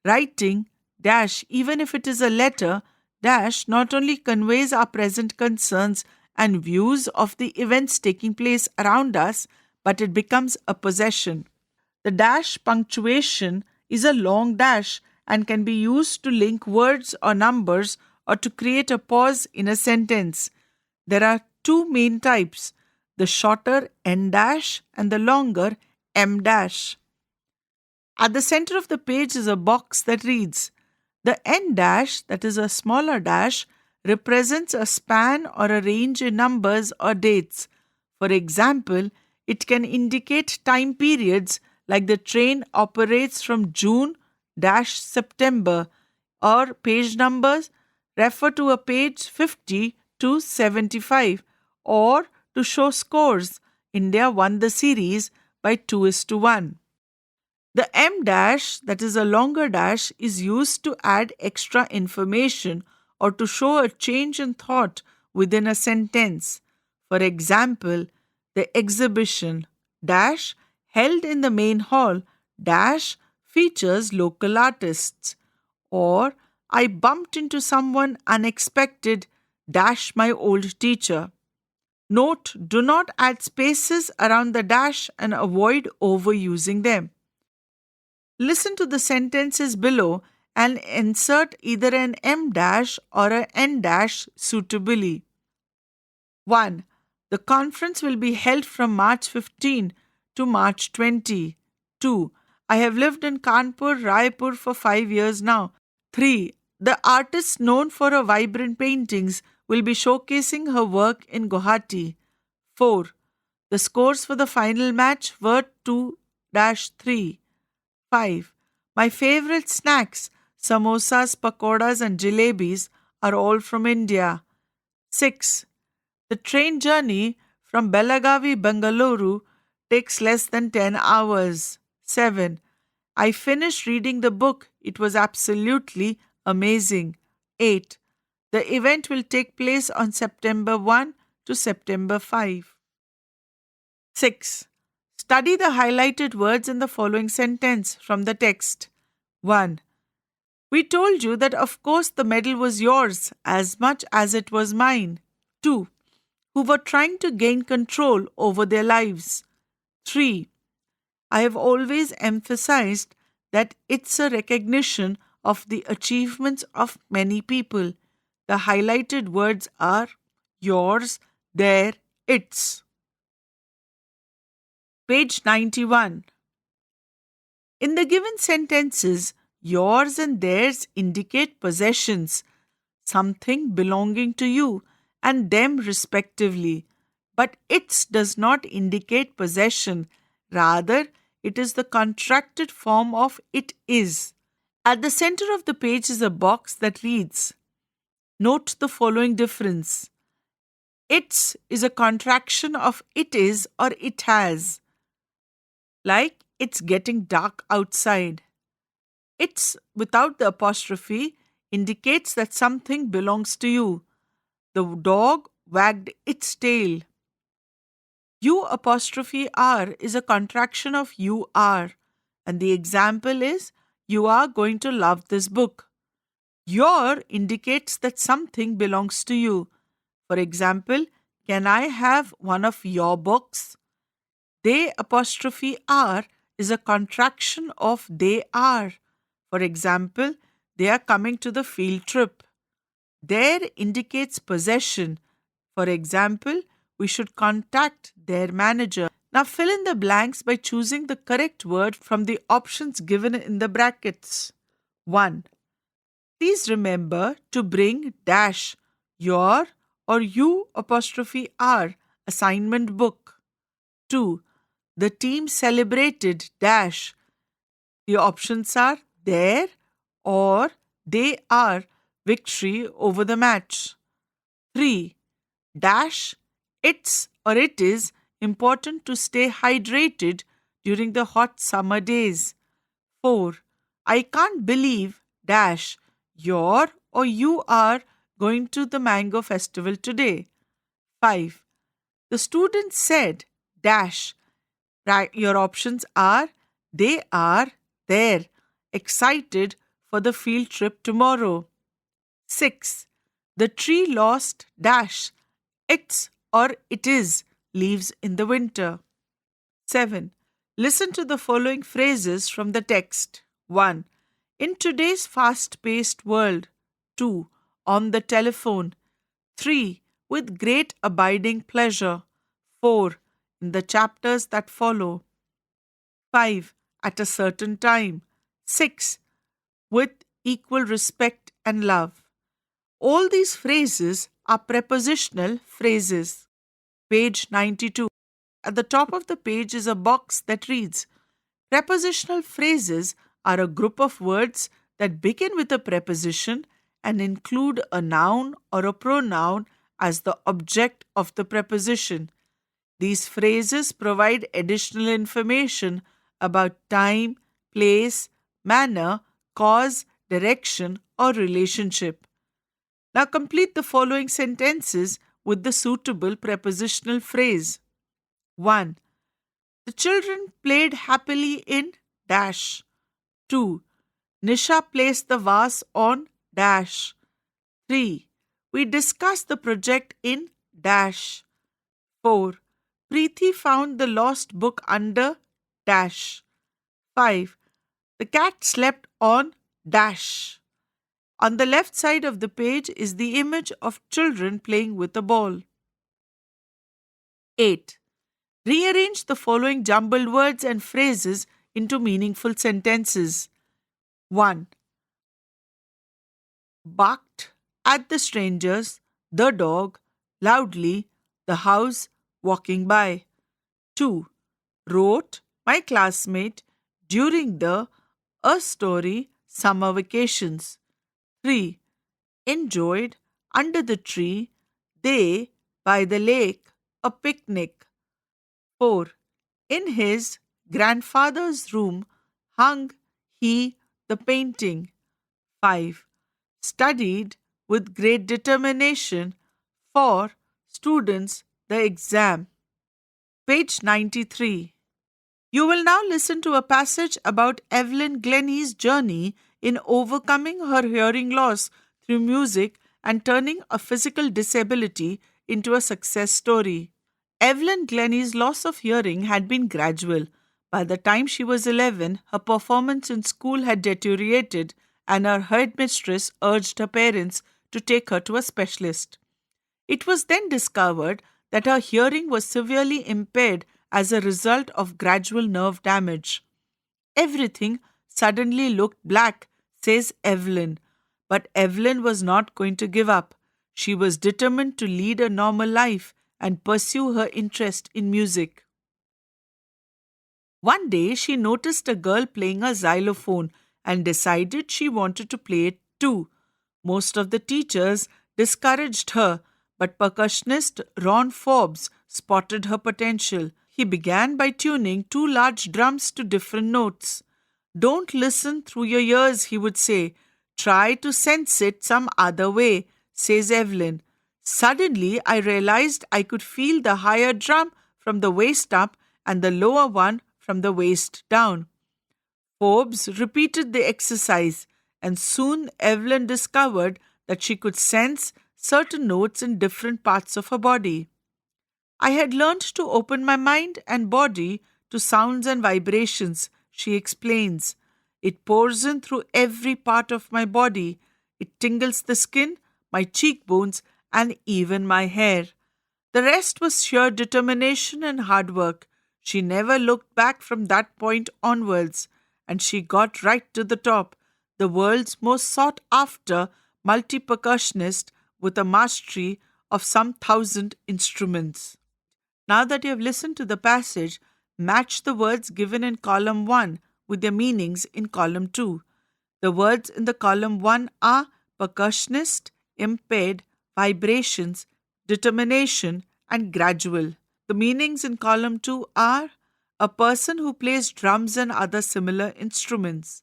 Writing dash, even if it is a letter, dash not only conveys our present concerns and views of the events taking place around us, but it becomes a possession. The dash punctuation is a long dash and can be used to link words or numbers or to create a pause in a sentence. There are two main types, the shorter N dash and the longer M dash. At the center of the page is a box that reads, the N dash, that is a smaller dash, represents a span or a range in numbers or dates. For example, it can indicate time periods like the train operates from June September, or page numbers refer to a page 50 to 75, or to show scores. India won the series by 2:1. The M dash, that is a longer dash, is used to add extra information or to show a change in thought within a sentence. For example, the exhibition dash held in the main hall dash features local artists, or I bumped into someone unexpected dash my old teacher. Note, do not add spaces around the dash and avoid overusing them. Listen to the sentences below and insert either an M dash or an N dash suitably. 1. The conference will be held from March 15 to March 20. 2. I have lived in Kanpur, Raipur for 5 years now. 3. The artist known for her vibrant paintings will be showcasing her work in Guwahati. 4. The scores for the final match were 2-3. 5. My favorite snacks, samosas, pakoras, and jalebis, are all from India. 6. The train journey from Belagavi, Bengaluru takes less than 10 hours. 7. I finished reading the book. It was absolutely amazing. 8. The event will take place on September 1 to September 5. 6. Study the highlighted words in the following sentence from the text. 1. We told you that of course the medal was yours as much as it was mine. 2. Who were trying to gain control over their lives. 3. I have always emphasized that it's a recognition of the achievements of many people. The highlighted words are yours, their, its. Page 91. In the given sentences, yours and theirs indicate possessions, something belonging to you and them respectively. But its does not indicate possession. Rather, it is the contracted form of it is. At the center of the page is a box that reads, note the following difference. Its is a contraction of it is or it has. Like, it's getting dark outside. It's without the apostrophe indicates that something belongs to you. The dog wagged its tail. U'(R) is a contraction of you are, and the example is you are going to love this book. Your indicates that something belongs to you. For example, can I have one of your books? They'(R) is a contraction of they are. For example, they are coming to the field trip. Their indicates possession. For example, we should contact their manager. Now fill in the blanks by choosing the correct word from the options given in the brackets. 1. Please remember to bring dash your or U'(R) assignment book. 2. The team celebrated dash. The options are their or they are victory over the match. 3. Dash, it's or it is important to stay hydrated during the hot summer days. 4. I can't believe dash you're or you are going to the mango festival today. 5. The student said dash. Your options are they are there, excited for the field trip tomorrow. 6. The tree lost dash its or it is leaves in the winter. 7. Listen to the following phrases from the text. 1. In today's fast-paced world. 2. On the telephone. 3. With great abiding pleasure. 4. In the chapters that follow. 5. At a certain time. 6. With equal respect and love. All these phrases are prepositional phrases. Page 92. At the top of the page is a box that reads, Prepositional phrases are a group of words that begin with a preposition and include a noun or a pronoun as the object of the preposition. These phrases provide additional information about time, place, manner, cause, direction, or relationship. Now complete the following sentences with the suitable prepositional phrase. 1. The children played happily in dash. 2. Nisha placed the vase on dash. 3. We discussed the project in dash. 4. Preeti found the lost book under dash. 5. The cat slept on dash. On the left side of the page is the image of children playing with a ball. 8. Rearrange the following jumbled words and phrases into meaningful sentences. 1. Barked at the strangers, the dog, loudly, the house, walking by. 2. Wrote, my classmate, during the A Story summer vacations. 3. Enjoyed, under the tree, they, by the lake, a picnic. 4. In his grandfather's room hung he the painting. 5. Studied with great determination for students the exam. Page 93. You will now listen to a passage about Evelyn Glennie's journey in overcoming her hearing loss through music and turning a physical disability into a success story. Evelyn Glennie's loss of hearing had been gradual. By the time she was 11, her performance in school had deteriorated and her headmistress urged her parents to take her to a specialist. It was then discovered that her hearing was severely impaired as a result of gradual nerve damage. Everything suddenly looked black, says Evelyn. But Evelyn was not going to give up. She was determined to lead a normal life and pursue her interest in music. One day, she noticed a girl playing a xylophone and decided she wanted to play it too. Most of the teachers discouraged her, but percussionist Ron Forbes spotted her potential. He began by tuning 2 large drums to different notes. Don't listen through your ears, he would say. Try to sense it some other way, says Evelyn. Suddenly, I realized I could feel the higher drum from the waist up and the lower one from the waist down. Forbes repeated the exercise, and soon Evelyn discovered that she could sense certain notes in different parts of her body. I had learned to open my mind and body to sounds and vibrations, she explains. It pours in through every part of my body. It tingles the skin, my cheekbones, and even my hair. The rest was sheer determination and hard work. She never looked back from that point onwards, and she got right to the top, the world's most sought-after multi-percussionist with a mastery of some 1,000 instruments. Now that you have listened to the passage, match the words given in column 1 with their meanings in column 2. The words in the column 1 are percussionist, impaired, vibrations, determination, and gradual. The meanings in column 2 are a person who plays drums and other similar instruments,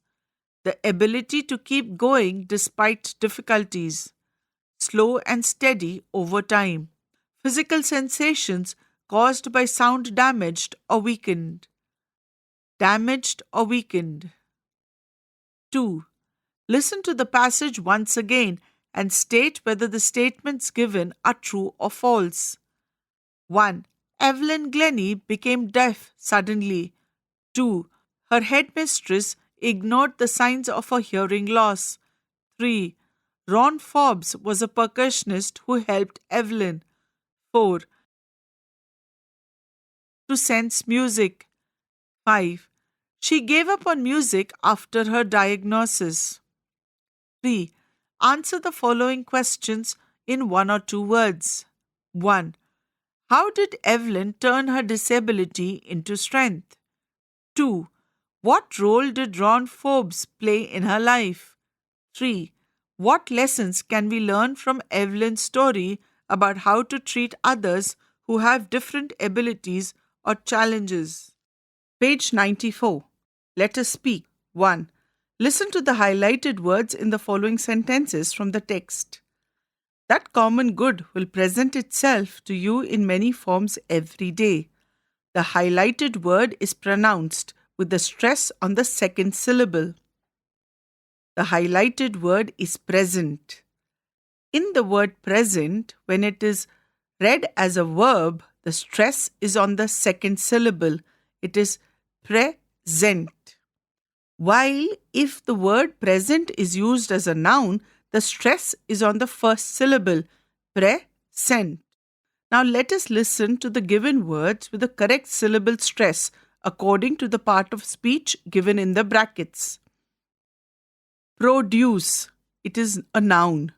the ability to keep going despite difficulties, slow and steady over time, physical sensations caused by sound damaged or weakened. 2. Listen to the passage once again and state whether the statements given are true or false. 1. Evelyn Glennie became deaf suddenly. 2. Her headmistress ignored the signs of her hearing loss. 3. Ron Forbes was a percussionist who helped Evelyn. 4. To sense music. 5. She gave up on music after her diagnosis. 3. Answer the following questions in 1 or 2 words. 1. How did Evelyn turn her disability into strength? 2. What role did Ron Forbes play in her life? 3. What lessons can we learn from Evelyn's story about how to treat others who have different abilities or challenges? Page 94. Let us speak. 1. Listen to the highlighted words in the following sentences from the text. That common good will present itself to you in many forms every day. The highlighted word is pronounced with the stress on the second syllable. The highlighted word is present. In the word present, when it is read as a verb, the stress is on the second syllable. It is present. While if the word present is used as a noun, the stress is on the first syllable, present. Now let us listen to the given words with the correct syllable stress according to the part of speech given in the brackets. Produce, it is a noun.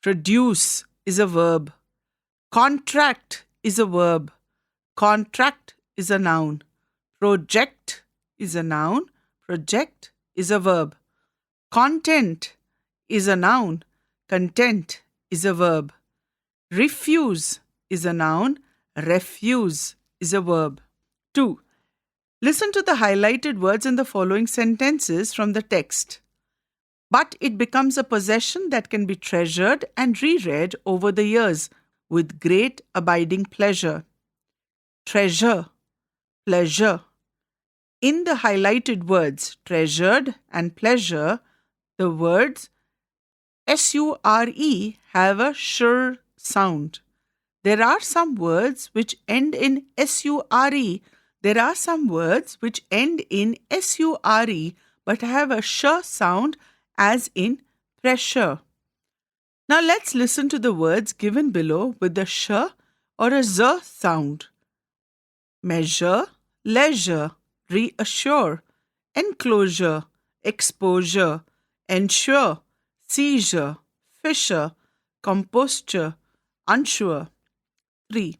Produce is a verb. Contract is a verb. Contract is a noun. Project is a noun. Project is a verb. Content is a noun. Content is a verb. Refuse is a noun. Refuse is a verb. 2. Listen to the highlighted words in the following sentences from the text. But it becomes a possession that can be treasured and reread over the years with great abiding pleasure. Treasure, pleasure. In the highlighted words treasured and pleasure, the words SURE have a sure sound. There are some words which end in SURE. There are some words which end in SURE but have a sh sound as in pressure. Now let's listen to the words given below with the sh or a z sound. Measure, leisure, reassure, enclosure, exposure, ensure, seizure, fissure, composture, unsure. 3.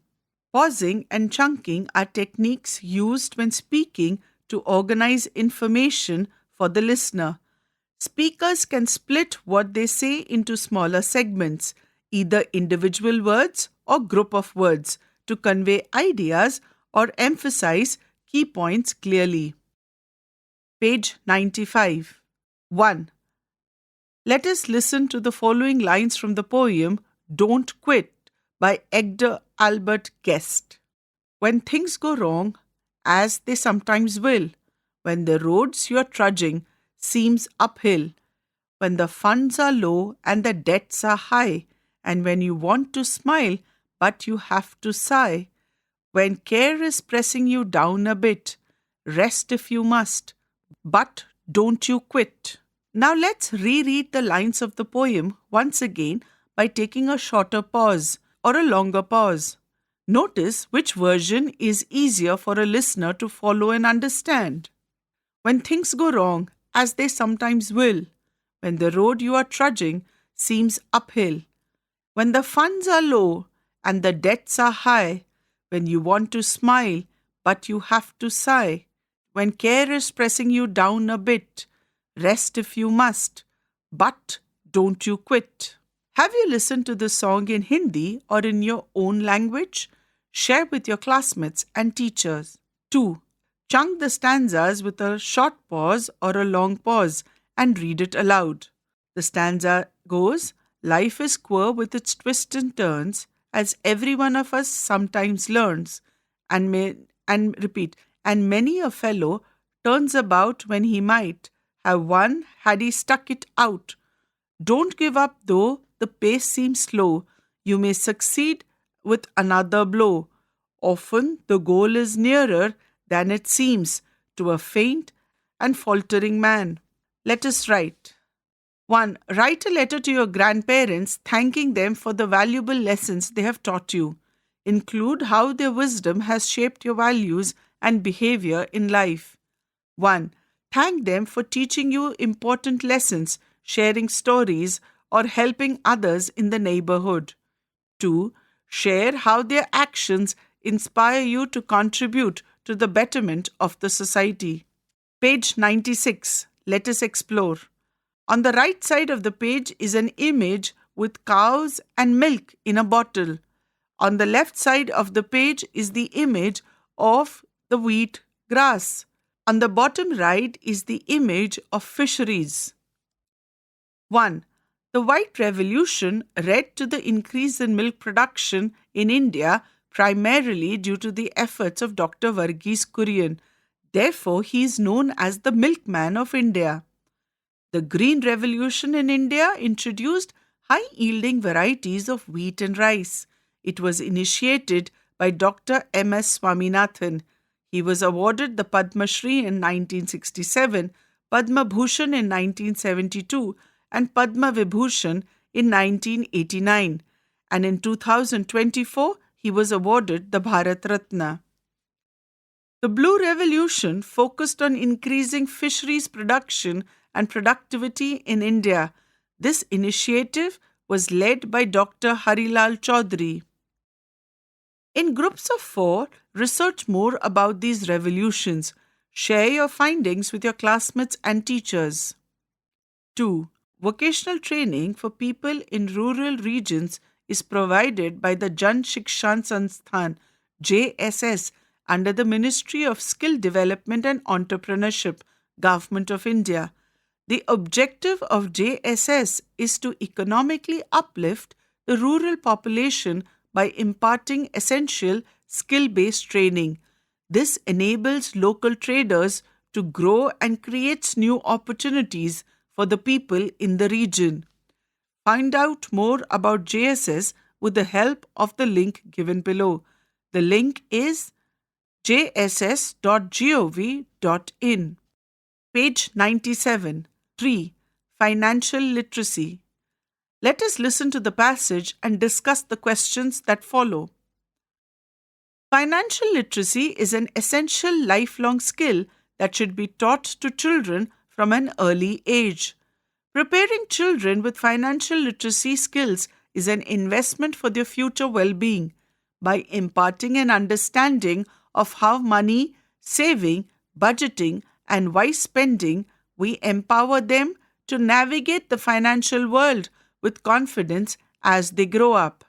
Pausing and chunking are techniques used when speaking to organize information for the listener. Speakers can split what they say into smaller segments, either individual words or group of words, to convey ideas or emphasize key points clearly. Page 95. 1. Let us listen to the following lines from the poem Don't Quit by Edgar Albert Guest. When things go wrong, as they sometimes will, when the roads you're trudging seems uphill, when the funds are low and the debts are high, and when you want to smile but you have to sigh, when care is pressing you down a bit, rest if you must, but don't you quit. Now let's reread the lines of the poem once again by taking a shorter pause or a longer pause. Notice which version is easier for a listener to follow and understand. When things go wrong, as they sometimes will, when the road you are trudging seems uphill, when the funds are low and the debts are high, when you want to smile but you have to sigh, when care is pressing you down a bit, rest if you must, but don't you quit. Have you listened to the song in Hindi or in your own language? Share with your classmates and teachers. 2. Chunk the stanzas with a short pause or a long pause and read it aloud. The stanza goes, "Life is queer with its twists and turns, as every one of us sometimes learns, and repeat, and many a fellow turns about when he might have won had he stuck it out. Don't give up though the pace seems slow, you may succeed with another blow. Often the goal is nearer than it seems to a faint and faltering man." Let us write. 1. Write a letter to your grandparents thanking them for the valuable lessons they have taught you. Include how their wisdom has shaped your values and behavior in life. 1. Thank them for teaching you important lessons, sharing stories, or helping others in the neighborhood. 2. Share how their actions inspire you to contribute to the betterment of the society. Page 96. Let us explore. On the right side of the page is an image with cows and milk in a bottle. On the left side of the page is the image of the wheat grass. On the bottom right is the image of fisheries. 1. The White Revolution led to the increase in milk production in India primarily due to the efforts of Dr. Varghese Kurian. Therefore, he is known as the milkman of India. The Green Revolution in India introduced high-yielding varieties of wheat and rice. It was initiated by Dr. M.S. Swaminathan. He was awarded the Padma Shri in 1967, Padma Bhushan in 1972, and Padma Vibhushan in 1989. And in 2024, he was awarded the Bharat Ratna. The Blue Revolution focused on increasing fisheries production and productivity in India. This initiative was led by Dr. Harilal Chaudhary. In groups of 4, research more about these revolutions. Share your findings with your classmates and teachers. 2. Vocational training for people in rural regions is provided by the Jan Shikshan Sansthan, JSS, under the Ministry of Skill Development and Entrepreneurship, Government of India. The objective of JSS is to economically uplift the rural population by imparting essential skill-based training. This enables local traders to grow and creates new opportunities for the people in the region. Find out more about JSS with the help of the link given below. The link is jss.gov.in. Page 97. 3. Financial literacy. Let us listen to the passage and discuss the questions that follow. Financial literacy is an essential lifelong skill that should be taught to children from an early age. Preparing children with financial literacy skills is an investment for their future well-being. By imparting an understanding of how money, saving, budgeting, and wise spending, we empower them to navigate the financial world with confidence as they grow up.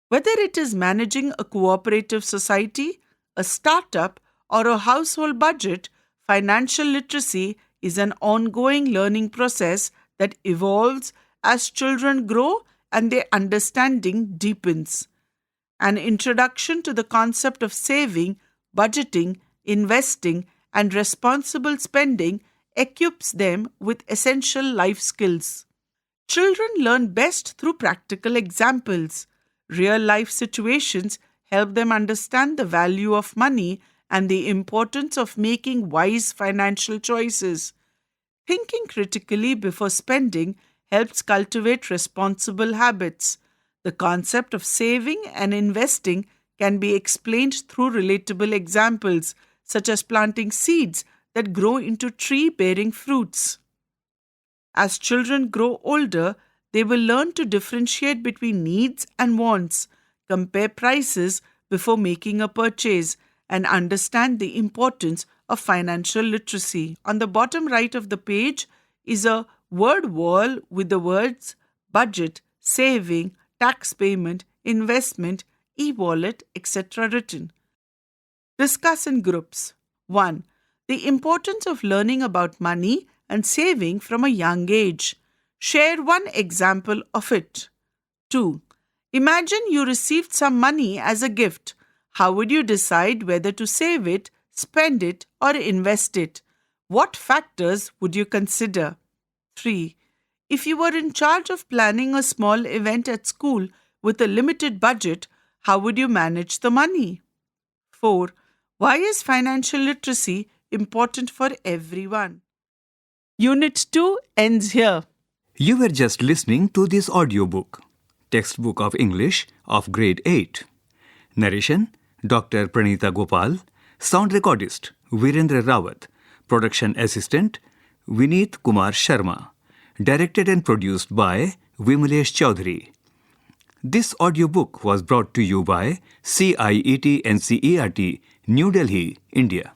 Whether it is managing a cooperative society, a startup, or a household budget, financial literacy is an ongoing learning process that evolves as children grow and their understanding deepens. An introduction to the concept of saving, budgeting, investing, and responsible spending equips them with essential life skills. Children learn best through practical examples. Real-life situations help them understand the value of money and the importance of making wise financial choices. Thinking critically before spending helps cultivate responsible habits. The concept of saving and investing can be explained through relatable examples, such as planting seeds that grow into tree-bearing fruits. As children grow older, they will learn to differentiate between needs and wants, compare prices before making a purchase, and understand the importance of financial literacy. On the bottom right of the page is a word wall with the words budget, saving, tax payment, investment, e-wallet, etc. written. Discuss in groups. 1. The importance of learning about money and saving from a young age. Share one example of it. 2. Imagine you received some money as a gift. How would you decide whether to save it, spend it, or invest it? What factors would you consider? 3. If you were in charge of planning a small event at school with a limited budget, how would you manage the money? 4. Why is financial literacy important for everyone? Unit 2 ends here. You were just listening to this audiobook, Textbook of English of Grade 8. Narration, Dr. Pranita Gopal. Sound recordist, Virendra Rawat. Production assistant, Vineet Kumar Sharma. Directed and produced by Vimalesh Chaudhary. This audiobook was brought to you by CIET NCERT, New Delhi, India.